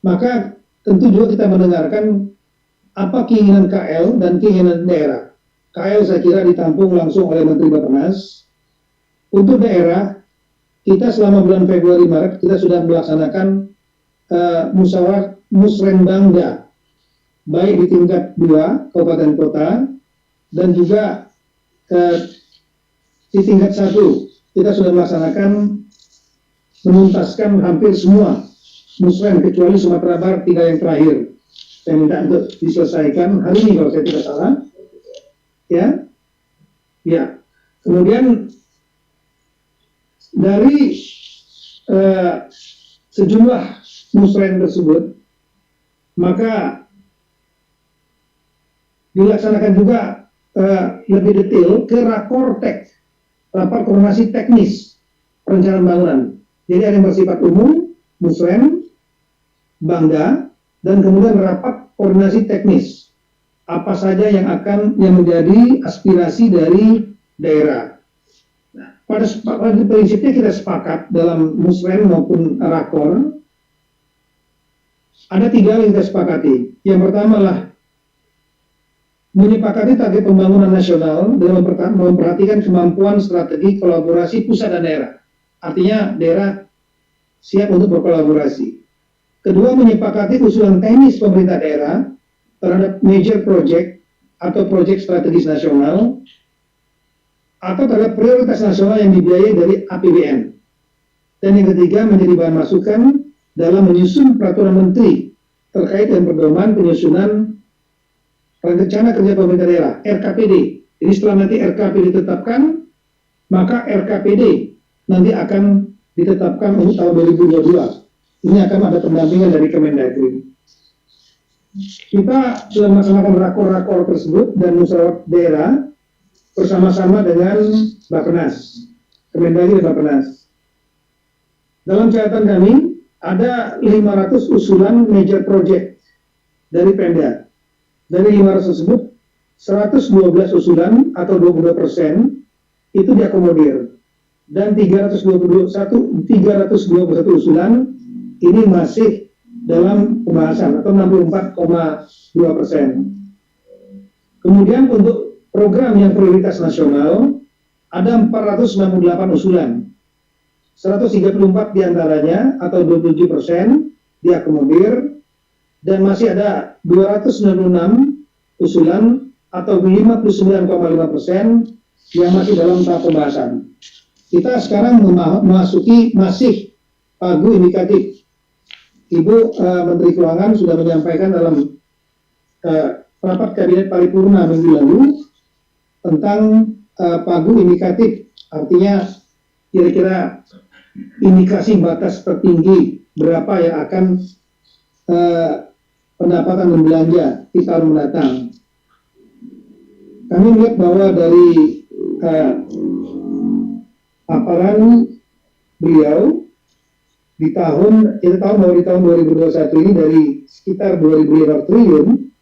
maka tentu juga kita mendengarkan apa keinginan KL dan keinginan daerah. KL saya kira ditampung langsung oleh Menteri Bappenas. Untuk daerah, kita selama bulan Februari Maret kita sudah melaksanakan musyawarah musrenbangda, baik di tingkat 2 kabupaten kota dan juga di tingkat 1 kita sudah melaksanakan menuntaskan hampir semua musren kecuali Sumatera Barat, 3 yang terakhir. Saya minta untuk diselesaikan hari ini kalau saya tidak salah. Ya. Kemudian dari sejumlah musren tersebut, maka dilaksanakan juga lebih detail ke rakortek, rapat koordinasi teknis perencanaan bangunan. Jadi ada yang bersifat umum, musren, bangda, dan kemudian rapat koordinasi teknis. Apa saja yang menjadi aspirasi dari daerah. Nah, pada prinsipnya kita sepakat dalam musren maupun rakor. Ada 3 yang kita sepakati. Yang pertama adalah menyepakati target pembangunan nasional dan memperhatikan kemampuan strategi kolaborasi pusat dan daerah. Artinya daerah siap untuk berkolaborasi. Kedua, menyepakati usulan teknis pemerintah daerah terhadap major project atau proyek strategis nasional atau terhadap prioritas nasional yang dibiayai dari APBN. Dan yang ketiga, menjadi bahan masukan dalam menyusun peraturan menteri terkait dengan pedoman penyusunan rencana kerja pemerintah daerah (RKPD). Jadi setelah nanti RKPD ditetapkan, maka RKPD nanti akan ditetapkan untuk tahun 2022. Ini akan ada pendampingan dari Kemendagri. Kita sudah melaksanakan rakor-rakor tersebut dan musyawarah daerah bersama-sama dengan Bappenas, Kemendagri dan Bappenas. Dalam catatan kami, ada 500 usulan major project dari Pemda. Dari 500 tersebut, 112 usulan atau 22% itu diakomodir. Dan 321 usulan ini masih dalam pembahasan atau 64,2%. Kemudian untuk program yang prioritas nasional, ada 498 usulan. 134 diantaranya atau 27% diakomodir dan masih ada 296 usulan atau 59,5% yang masih dalam tahap pembahasan. Kita sekarang memasuki masih pagu indikatif. Ibu Menteri Keuangan sudah menyampaikan dalam rapat kabinet paripurna minggu lalu tentang pagu indikatif, artinya kira-kira indikasi batas tertinggi berapa yang akan pendapatan dan belanja di tahun mendatang. Kami melihat bahwa dari paparan beliau di tahun, kita tahu bahwa di tahun 2021 ini dari sekitar 2.500 triliun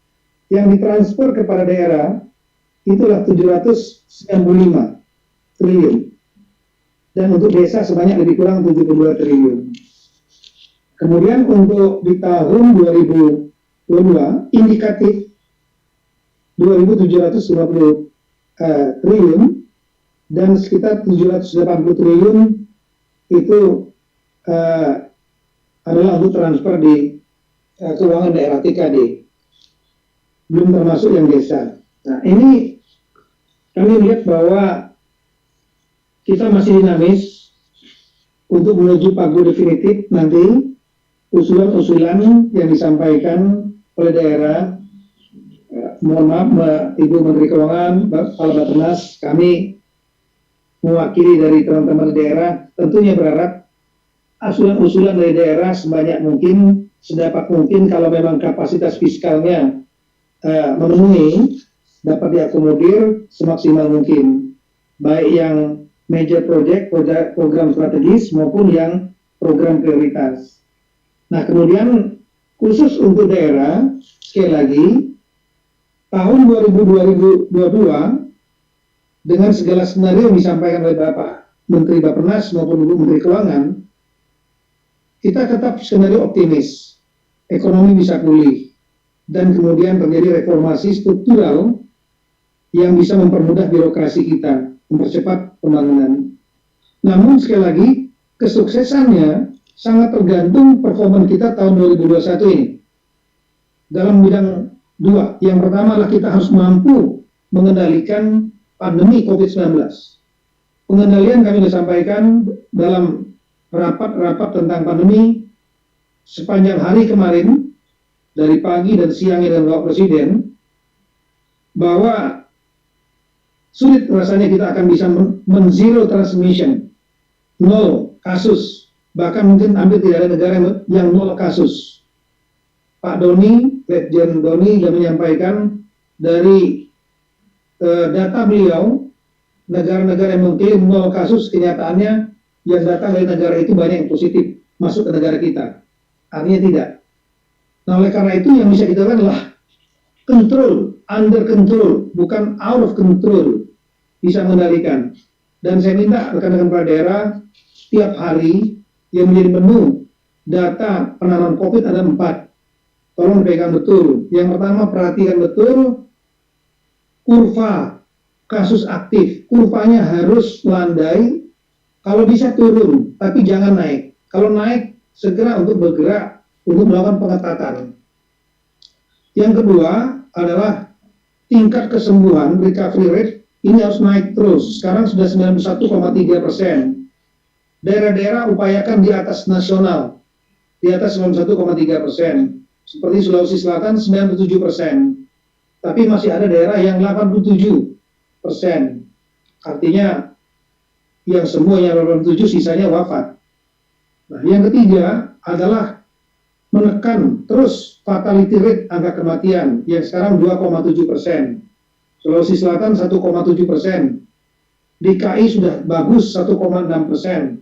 yang ditransfer kepada daerah itulah 795 triliun. Dan untuk desa sebanyak lebih kurang 72 triliun. Kemudian untuk di tahun 2022 indikatif 2.750 triliun dan sekitar 780 triliun itu adalah untuk transfer di keuangan daerah TKD, belum termasuk yang desa. Nah, ini kami lihat bahwa kita masih dinamis untuk menuju pagu definitif nanti. Usulan-usulan yang disampaikan oleh daerah, mohon maaf Ibu Menteri Keuangan, Kepala Bappenas, kami mewakili dari teman-teman daerah, tentunya berharap usulan-usulan dari daerah sebanyak mungkin, sedapat mungkin kalau memang kapasitas fiskalnya memenuhi, dapat diakomodir semaksimal mungkin, baik yang major project, program strategis maupun yang program prioritas. Nah, kemudian khusus untuk daerah, sekali lagi, tahun 2022 dengan segala skenario yang disampaikan oleh Bapak Menteri Bappenas maupun Ibu Menteri Keuangan, kita tetap skenario optimis. ekonomi bisa pulih, dan kemudian terjadi reformasi struktural yang bisa mempermudah birokrasi kita, mempercepat pembangunan. Namun sekali lagi, kesuksesannya sangat tergantung performa kita tahun 2021 ini. Dalam bidang dua, yang pertama adalah kita harus mampu mengendalikan pandemi COVID-19. Pengendalian kami sudah sampaikan dalam rapat-rapat tentang pandemi sepanjang hari kemarin, dari pagi dan siangnya dengan Bapak Presiden, bahwa sulit rasanya kita akan bisa men-zero transmission, 0 kasus, bahkan mungkin hampir tidak ada negara yang 0 kasus. Pak Doni, Letjen Doni sudah menyampaikan dari data beliau, negara-negara yang mengklaim 0 kasus, kenyataannya yang datang dari negara itu banyak yang positif masuk ke negara kita. Artinya tidak. Nah, oleh karena itu yang bisa kita lakukan adalah control, under control, bukan out of control, bisa mengendalikan. Dan saya minta rekan-rekan kepala daerah setiap hari yang menjadi menu data penanganan COVID ada 4. Tolong pegang betul. Yang pertama, perhatikan betul kurva kasus aktif. Kurvanya harus landai, kalau bisa turun, tapi jangan naik. Kalau naik, segera untuk bergerak untuk melakukan pengetatan. Yang kedua adalah tingkat kesembuhan, recovery rate, ini harus naik terus. Sekarang sudah 91,3%. Daerah-daerah upayakan di atas nasional, di atas 91,3%. Seperti Sulawesi Selatan 97%. Tapi masih ada daerah yang 87%. Artinya yang semua yang 87 sisanya wafat. Nah, yang ketiga adalah menekan terus fatality rate, angka kematian yang sekarang 2,7%. Sulawesi Selatan 1,7%. DKI sudah bagus 1,6%.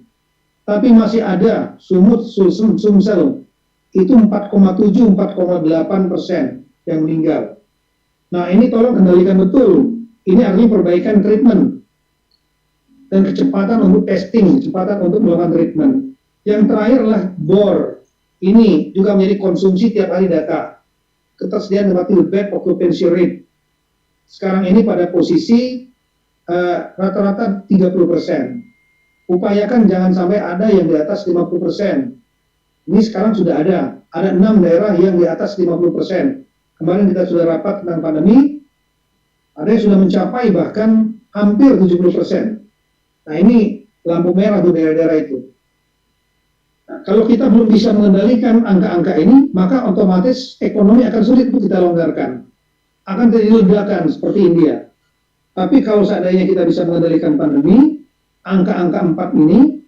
Tapi masih ada Sumut, Sulsel, Sumsel itu 4,7, 4,8% yang meninggal. Nah, ini tolong kendalikan betul. Ini artinya perbaikan treatment dan kecepatan untuk testing, kecepatan untuk melakukan treatment. Yang terakhir adalah BOR. Ini juga menjadi konsumsi tiap hari data. Ketersediaan tempat tidur, bed occupancy rate. Sekarang ini pada posisi rata-rata 30%. Upayakan jangan sampai ada yang di atas 50%. Ini sekarang sudah ada 6 daerah yang di atas 50%. Kemarin kita sudah rapat tentang pandemi, ada yang sudah mencapai bahkan hampir 70%. Nah, ini lampu merah untuk daerah-daerah itu. Nah, kalau kita belum bisa mengendalikan angka-angka ini, maka otomatis ekonomi akan sulit untuk kita longgarkan. Akan terjadi ledakan seperti India. Tapi kalau seandainya kita bisa mengendalikan pandemi, angka-angka 4 ini,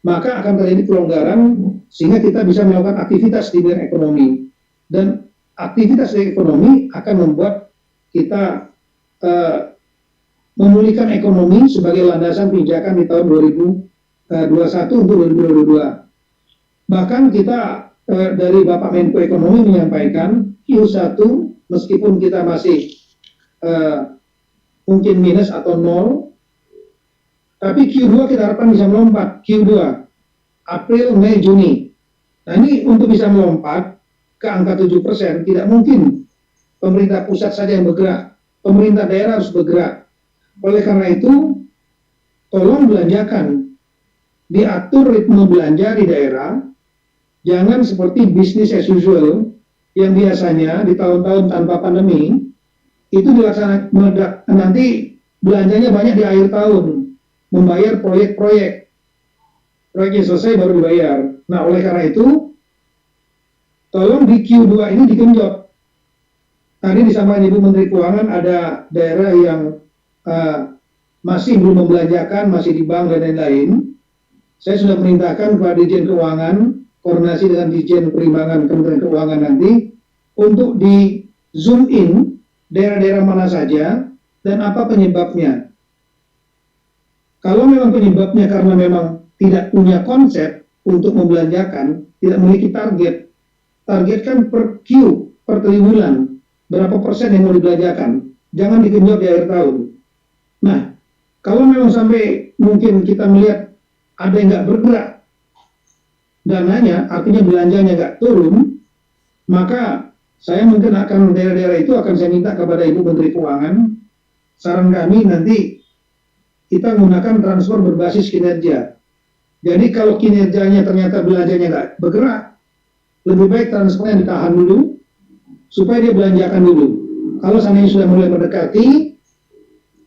maka akan terjadi pelonggaran sehingga kita bisa melakukan aktivitas di bidang ekonomi. Dan aktivitas di ekonomi akan membuat kita memulihkan ekonomi sebagai landasan pijakan di tahun 2021 untuk 2022. Bahkan kita dari Bapak Menko Ekonomi menyampaikan Q1 meskipun kita masih mungkin minus atau 0, tapi Q2 kita harapkan bisa melompat. Q2 April, Mei, Juni. Nah, ini untuk bisa melompat ke angka 7%, tidak mungkin pemerintah pusat saja yang bergerak. Pemerintah daerah harus bergerak. Oleh karena itu, tolong belanjakan. Diatur ritme belanja di daerah, jangan seperti bisnis as usual, yang biasanya di tahun-tahun tanpa pandemi, itu dilaksanakan meledak. Nanti belanjanya banyak di akhir tahun, membayar proyek-proyek. Proyeknya selesai baru dibayar. Nah, oleh karena itu, tolong di Q2 ini digenjot. Tadi disampaikan Ibu Menteri Keuangan ada daerah yang masih belum membelanjakan, masih di bank dan lain-lain. Saya sudah perintahkan kepada Dirjen Keuangan, koordinasi dengan Dirjen Perimbangan Kementerian Keuangan nanti, untuk di zoom in daerah-daerah mana saja dan apa penyebabnya. Kalau memang penyebabnya karena memang tidak punya konsep untuk membelanjakan, tidak memiliki target, targetkan per Q, per triwulan, berapa persen yang mau dibelanjakan, jangan digenjot di akhir tahun. Nah, kalau memang sampai mungkin kita melihat ada yang nggak bergerak dananya, artinya belanjanya nggak turun, Maka saya mungkin akan daerah-daerah itu akan saya minta kepada Ibu Menteri Keuangan, saran kami nanti kita menggunakan transfer berbasis kinerja. Jadi kalau kinerjanya ternyata belanjanya nggak bergerak, lebih baik transfernya ditahan dulu, supaya dia belanjakan dulu. Kalau seandainya sudah mulai mendekati,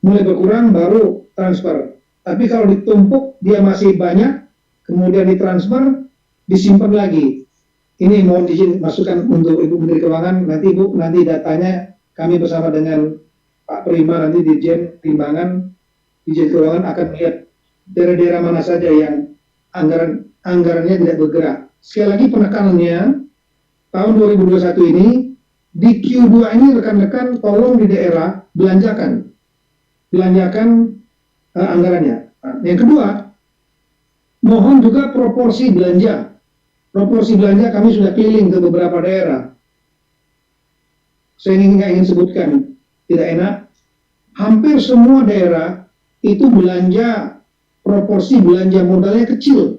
mulai berkurang, baru transfer. Tapi kalau ditumpuk, dia masih banyak, kemudian ditransfer, disimpan lagi. Ini mohon izin masukan untuk Ibu Menteri Keuangan, nanti Ibu, nanti datanya kami bersama dengan Pak Prima, nanti Dirjen Timbangan, Dirjen Keuangan akan melihat daerah-daerah mana saja yang anggarannya tidak bergerak. Sekali lagi penekanannya, tahun 2021 ini, di Q2 ini rekan-rekan tolong di daerah belanjakan anggarannya. Nah, yang kedua, mohon juga proporsi belanja. Proporsi belanja kami sudah keliling ke beberapa daerah. Saya nggak ingin sebutkan, tidak enak. Hampir semua daerah itu belanja, proporsi belanja modalnya kecil.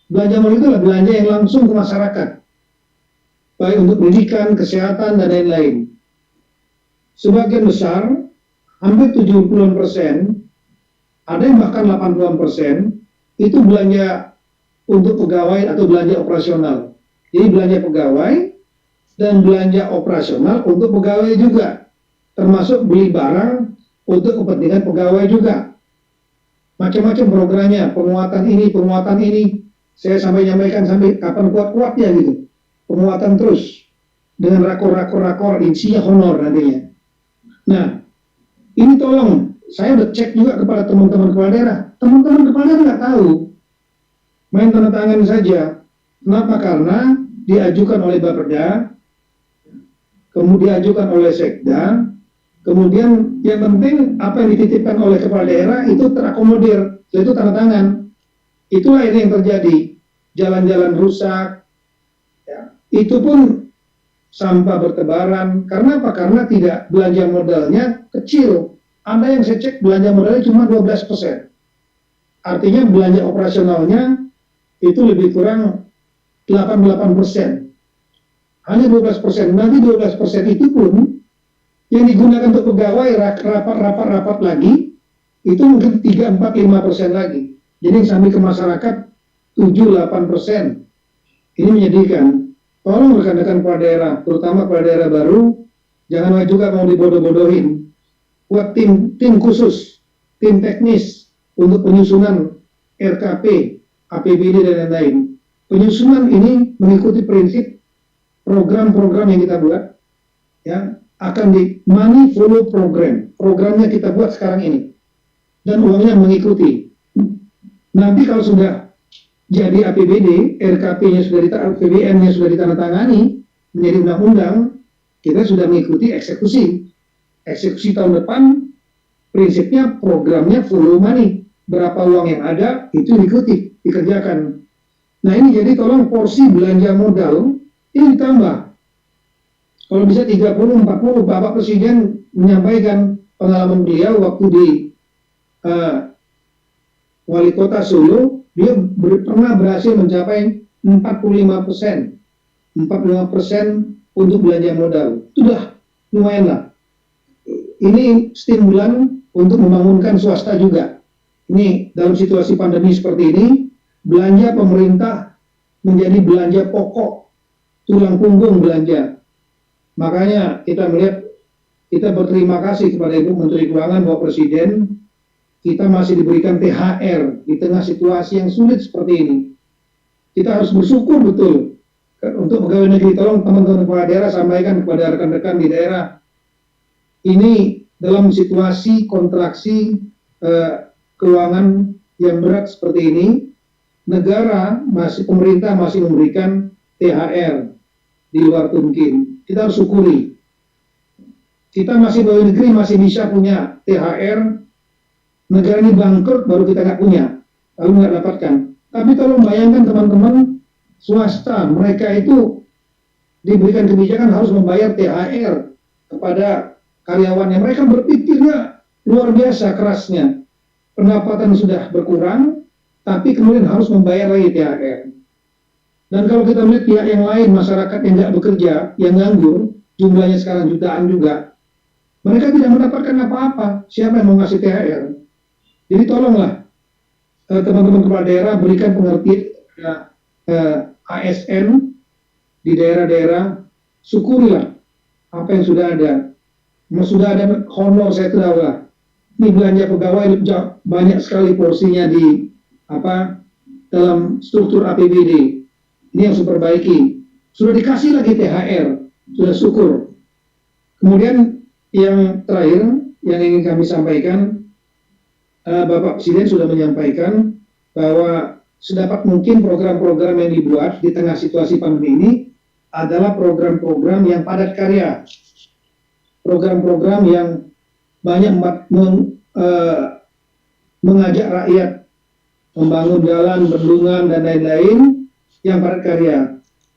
Belanja modal itu adalah belanja yang langsung ke masyarakat, baik untuk pendidikan, kesehatan, dan lain-lain. Sebagian besar, hampir 70%, ada yang bahkan 80%, itu belanja untuk pegawai atau belanja operasional. Jadi belanja pegawai dan belanja operasional untuk pegawai juga, termasuk beli barang untuk kepentingan pegawai juga. Macam-macam programnya, penguatan ini. Saya sampai nyampaikan sampai kapan kuat-kuatnya gitu. Penguatan terus dengan rakor isinya honor nantinya. Nah, ini tolong saya udah cek juga kepada teman-teman kepala daerah. Teman-teman kepala daerah nggak tahu, main tanda tangan saja. Kenapa? Karena diajukan oleh Bapeda, kemudian diajukan oleh Sekda, kemudian yang penting apa yang dititipkan oleh kepala daerah itu terakomodir, yaitu tanda tangan. Itulah ini yang terjadi. Jalan-jalan rusak, ya. Itu pun sampah bertebaran. Karena apa? Karena tidak, belanja modalnya kecil. Ada yang saya cek belanja modalnya cuma 12%. Artinya belanja operasionalnya itu lebih kurang 88%. Hanya 12%. Nanti 12% itu pun yang digunakan untuk pegawai rapat lagi, itu mungkin 3, 4, 5% lagi. Jadi sampai ke masyarakat 7-8%. Ini menyedihkan. Tolong rekan-rekan kepala daerah, terutama kepala daerah baru, jangan juga mau dibodoh-bodohin. Buat tim khusus, tim teknis untuk penyusunan RKP, APBD dan lain-lain. Penyusunan ini mengikuti prinsip program-program yang kita buat, ya, akan di money follow program. Programnya kita buat sekarang ini, dan uangnya mengikuti. Nanti kalau sudah jadi APBD, RKP-nya sudah APBN-nya sudah ditandatangani menjadi undang-undang, kita sudah mengikuti eksekusi. Eksekusi tahun depan, prinsipnya programnya follow money. Berapa uang yang ada, itu diikuti, dikerjakan. Nah ini jadi tolong porsi belanja modal, ini ditambah. Kalau bisa 30-40, Bapak Presiden menyampaikan pengalaman beliau waktu di Wali Kota Solo, dia pernah berhasil mencapai 45% untuk belanja modal. Itu udah lumayan lah. Ini stimulan untuk membangunkan swasta juga. Ini dalam situasi pandemi seperti ini, belanja pemerintah menjadi belanja pokok, tulang punggung belanja. Makanya kita melihat, kita berterima kasih kepada Ibu Menteri Keuangan, Bapak Presiden, kita masih diberikan THR di tengah situasi yang sulit seperti ini. Kita harus bersyukur betul. Untuk pegawai negeri, tolong teman-teman kepala daerah sampaikan kepada rekan-rekan di daerah. Ini dalam situasi kontraksi keuangan yang berat seperti ini, pemerintah masih memberikan THR di luar mungkin. Kita harus syukuri. Kita masih pegawai negeri masih bisa punya THR. Negara ini bangkrut baru kita nggak punya, lalu nggak dapatkan. Tapi tolong bayangkan teman-teman swasta, mereka itu diberikan kebijakan harus membayar THR kepada karyawannya. Mereka berpikirnya luar biasa kerasnya. Pendapatan sudah berkurang, tapi kemudian harus membayar lagi THR. Dan kalau kita melihat pihak yang lain, masyarakat yang nggak bekerja, yang nganggur, jumlahnya sekarang jutaan juga, mereka tidak mendapatkan apa-apa. Siapa yang mau ngasih THR? Jadi tolonglah teman-teman kepala daerah berikan pengertian ASN di daerah-daerah, syukurilah apa yang sudah ada. Sudah ada honor, saya tahu lah. Ini belanja pegawai banyak sekali porsinya di dalam struktur APBD. Ini yang harus diperbaiki. Sudah dikasih lagi THR, sudah syukur. Kemudian yang terakhir yang ingin kami sampaikan, Bapak Presiden sudah menyampaikan bahwa sedapat mungkin program-program yang dibuat di tengah situasi pandemi ini adalah program-program yang padat karya, program-program yang banyak mengajak rakyat membangun jalan, bendungan, dan lain-lain yang padat karya.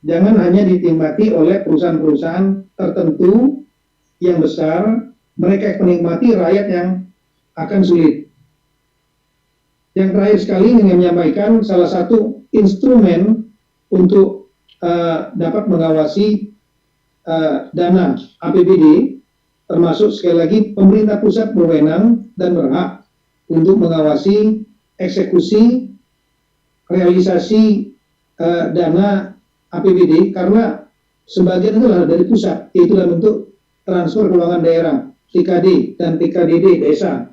Jangan hanya dinikmati oleh perusahaan-perusahaan tertentu yang besar, mereka menikmati rakyat yang akan sulit. Yang terakhir sekali ingin menyampaikan salah satu instrumen untuk dapat mengawasi dana APBD, termasuk sekali lagi pemerintah pusat berwenang dan berhak untuk mengawasi eksekusi realisasi dana APBD, karena sebagian itu adalah dari pusat, yaitu dalam bentuk transfer keuangan daerah, TKD dan TKDD desa.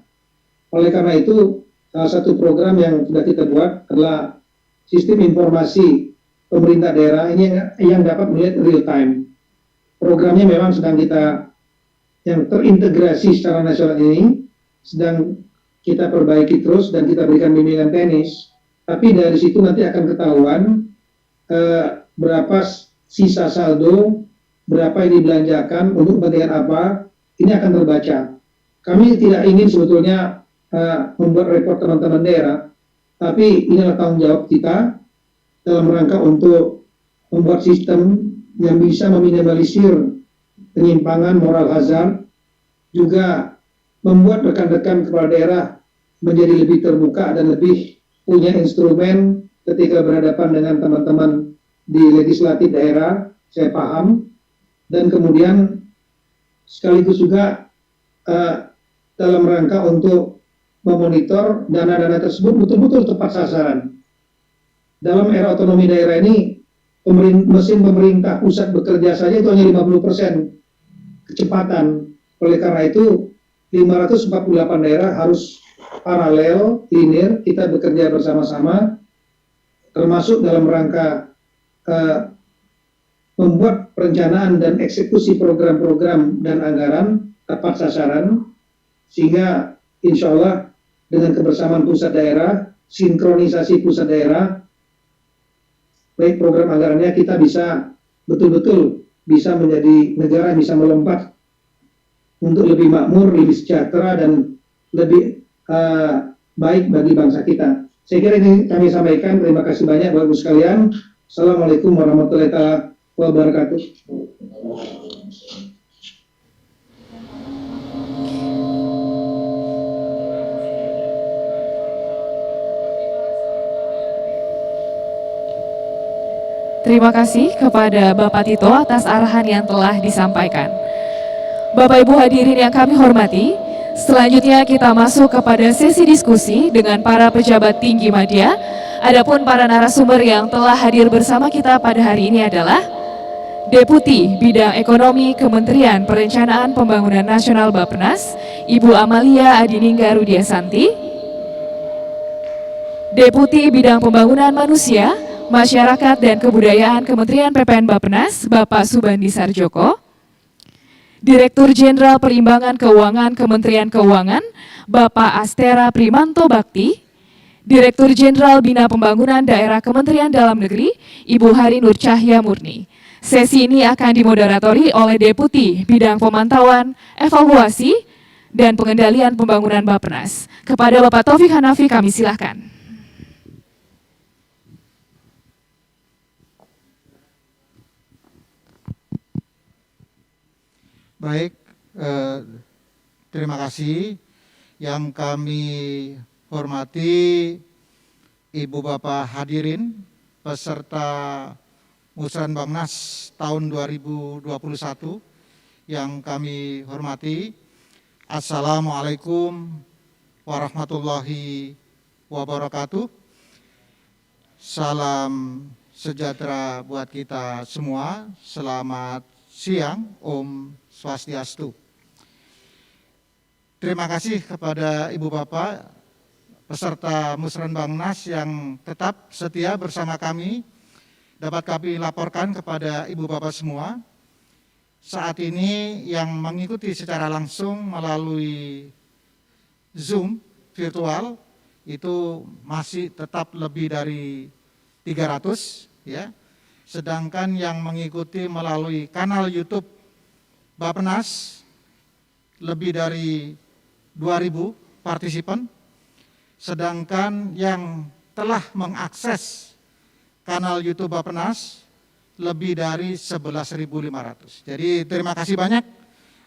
Oleh karena itu, salah satu program yang sudah kita buat adalah sistem informasi pemerintah daerah ini yang dapat melihat real time. Programnya memang sedang kita yang terintegrasi secara nasional ini sedang kita perbaiki terus dan kita berikan bimbingan teknis. Tapi dari situ nanti akan ketahuan berapa sisa saldo, berapa yang dibelanjakan untuk kepentingan apa, ini akan terbaca. Kami tidak ingin sebetulnya membuat repot teman-teman daerah, tapi inilah tanggung jawab kita dalam rangka untuk membuat sistem yang bisa meminimalisir penyimpangan moral hazard, juga membuat rekan-rekan kepala daerah menjadi lebih terbuka dan lebih punya instrumen ketika berhadapan dengan teman-teman di legislatif daerah, saya paham, dan kemudian sekaligus juga dalam rangka untuk memonitor dana-dana tersebut betul-betul tepat sasaran. Dalam era otonomi daerah ini, mesin pemerintah pusat bekerja saja itu hanya 50% kecepatan. Oleh karena itu, 548 daerah harus paralel, linear, kita bekerja bersama-sama, termasuk dalam rangka membuat perencanaan dan eksekusi program-program dan anggaran tepat sasaran, sehingga insya Allah dengan kebersamaan pusat daerah, sinkronisasi pusat daerah, baik program anggarannya, kita bisa betul-betul bisa menjadi negara yang bisa melompat untuk lebih makmur, lebih sejahtera, dan lebih baik bagi bangsa kita. Saya kira ini kami sampaikan. Terima kasih banyak Bapak Ibu sekalian. Assalamualaikum warahmatullahi wabarakatuh. Terima kasih kepada Bapak Tito atas arahan yang telah disampaikan. Bapak Ibu hadirin yang kami hormati, selanjutnya kita masuk kepada sesi diskusi dengan para pejabat tinggi media. Adapun para narasumber yang telah hadir bersama kita pada hari ini adalah Deputi Bidang Ekonomi Kementerian Perencanaan Pembangunan Nasional Bappenas, Ibu Amalia Adiningga Rudiasanti, Deputi Bidang Pembangunan Manusia, Masyarakat dan Kebudayaan Kementerian PPN Bappenas, Bapak Subandi Sarjoko, Direktur Jenderal Perimbangan Keuangan Kementerian Keuangan, Bapak Astera Primanto Bakti, Direktur Jenderal Bina Pembangunan Daerah Kementerian Dalam Negeri, Ibu Hari Nur Cahya Murni. Sesi ini akan dimoderatori oleh Deputi Bidang Pemantauan, Evaluasi, dan Pengendalian Pembangunan Bappenas. Kepada Bapak Taufik Hanafi kami silahkan. Baik, terima kasih. Yang kami hormati Ibu Bapak hadirin, peserta Musrenbangnas tahun 2021 yang kami hormati. Assalamualaikum warahmatullahi wabarakatuh. Salam sejahtera buat kita semua. Selamat siang, Om Swastiastu. Terima kasih kepada Ibu Bapak peserta Musrenbangnas yang tetap setia bersama kami. Dapat kami laporkan kepada Ibu Bapak semua, saat ini yang mengikuti secara langsung melalui Zoom virtual itu masih tetap lebih dari 300 ya. Sedangkan yang mengikuti melalui kanal YouTube Bappenas lebih dari 2.000 partisipan. Sedangkan yang telah mengakses kanal YouTube Bappenas lebih dari 11.500. Jadi terima kasih banyak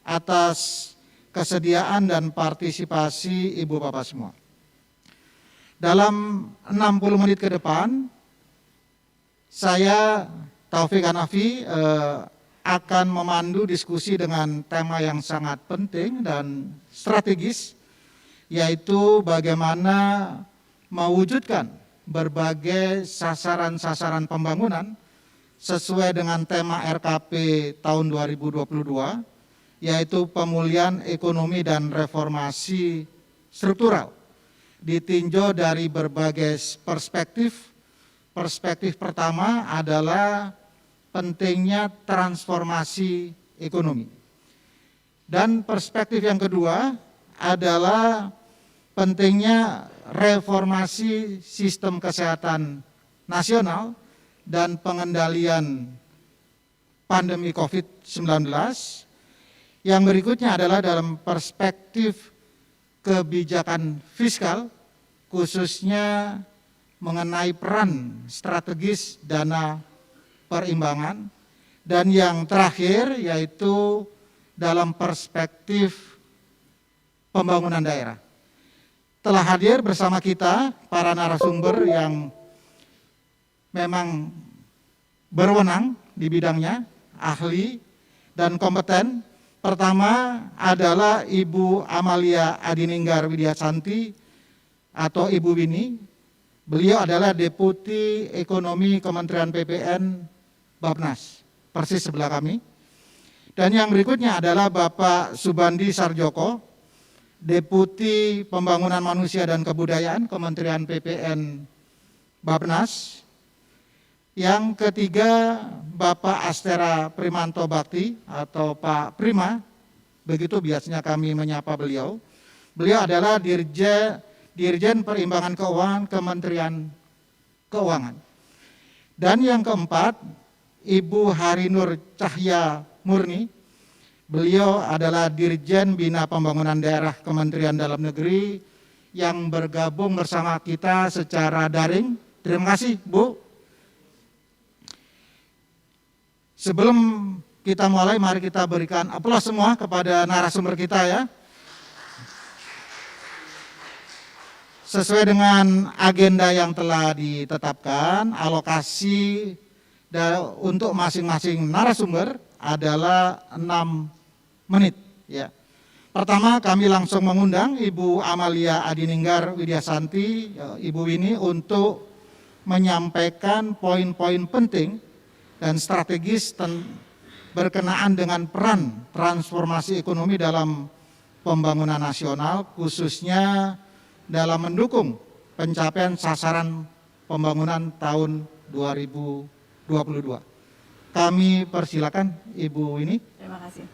atas kesediaan dan partisipasi Ibu Bapak semua. Dalam 60 menit ke depan, saya Taufik Hanafi akan memandu diskusi dengan tema yang sangat penting dan strategis, yaitu bagaimana mewujudkan berbagai sasaran-sasaran pembangunan sesuai dengan tema RKP tahun 2022, yaitu pemulihan ekonomi dan reformasi struktural, ditinjau dari berbagai perspektif. Perspektif pertama adalah pentingnya transformasi ekonomi. Dan perspektif yang kedua adalah pentingnya reformasi sistem kesehatan nasional dan pengendalian pandemi COVID-19. Yang berikutnya adalah dalam perspektif kebijakan fiskal, khususnya mengenai peran strategis dana perimbangan, dan yang terakhir yaitu dalam perspektif pembangunan daerah. Telah hadir bersama kita para narasumber yang memang berwenang di bidangnya, ahli dan kompeten. Pertama adalah Ibu Amalia Adininggar Widyasanti atau Ibu Wini. Beliau adalah Deputi Ekonomi Kementerian PPN Bappenas, persis sebelah kami. Dan yang berikutnya adalah Bapak Subandi Sarjoko, Deputi Pembangunan Manusia dan Kebudayaan Kementerian PPN Bappenas. Yang ketiga Bapak Astera Primanto Bakti atau Pak Prima, begitu biasanya kami menyapa beliau. Beliau adalah Dirjen Perimbangan Keuangan Kementerian Keuangan. Dan yang keempat, Ibu Harinur Cahya Murni. Beliau adalah Dirjen Bina Pembangunan Daerah Kementerian Dalam Negeri yang bergabung bersama kita secara daring. Terima kasih, Bu. Sebelum kita mulai, mari kita berikan aplaus semua kepada narasumber kita ya. Sesuai dengan agenda yang telah ditetapkan, alokasi untuk masing-masing narasumber adalah 6 menit. Ya. Pertama, kami langsung mengundang Ibu Amalia Adininggar Widyasanti, Ibu Wini, untuk menyampaikan poin-poin penting dan strategis berkenaan dengan peran transformasi ekonomi dalam pembangunan nasional, khususnya dalam mendukung pencapaian sasaran pembangunan tahun 2022. Kami persilakan Ibu Wini. Terima kasih.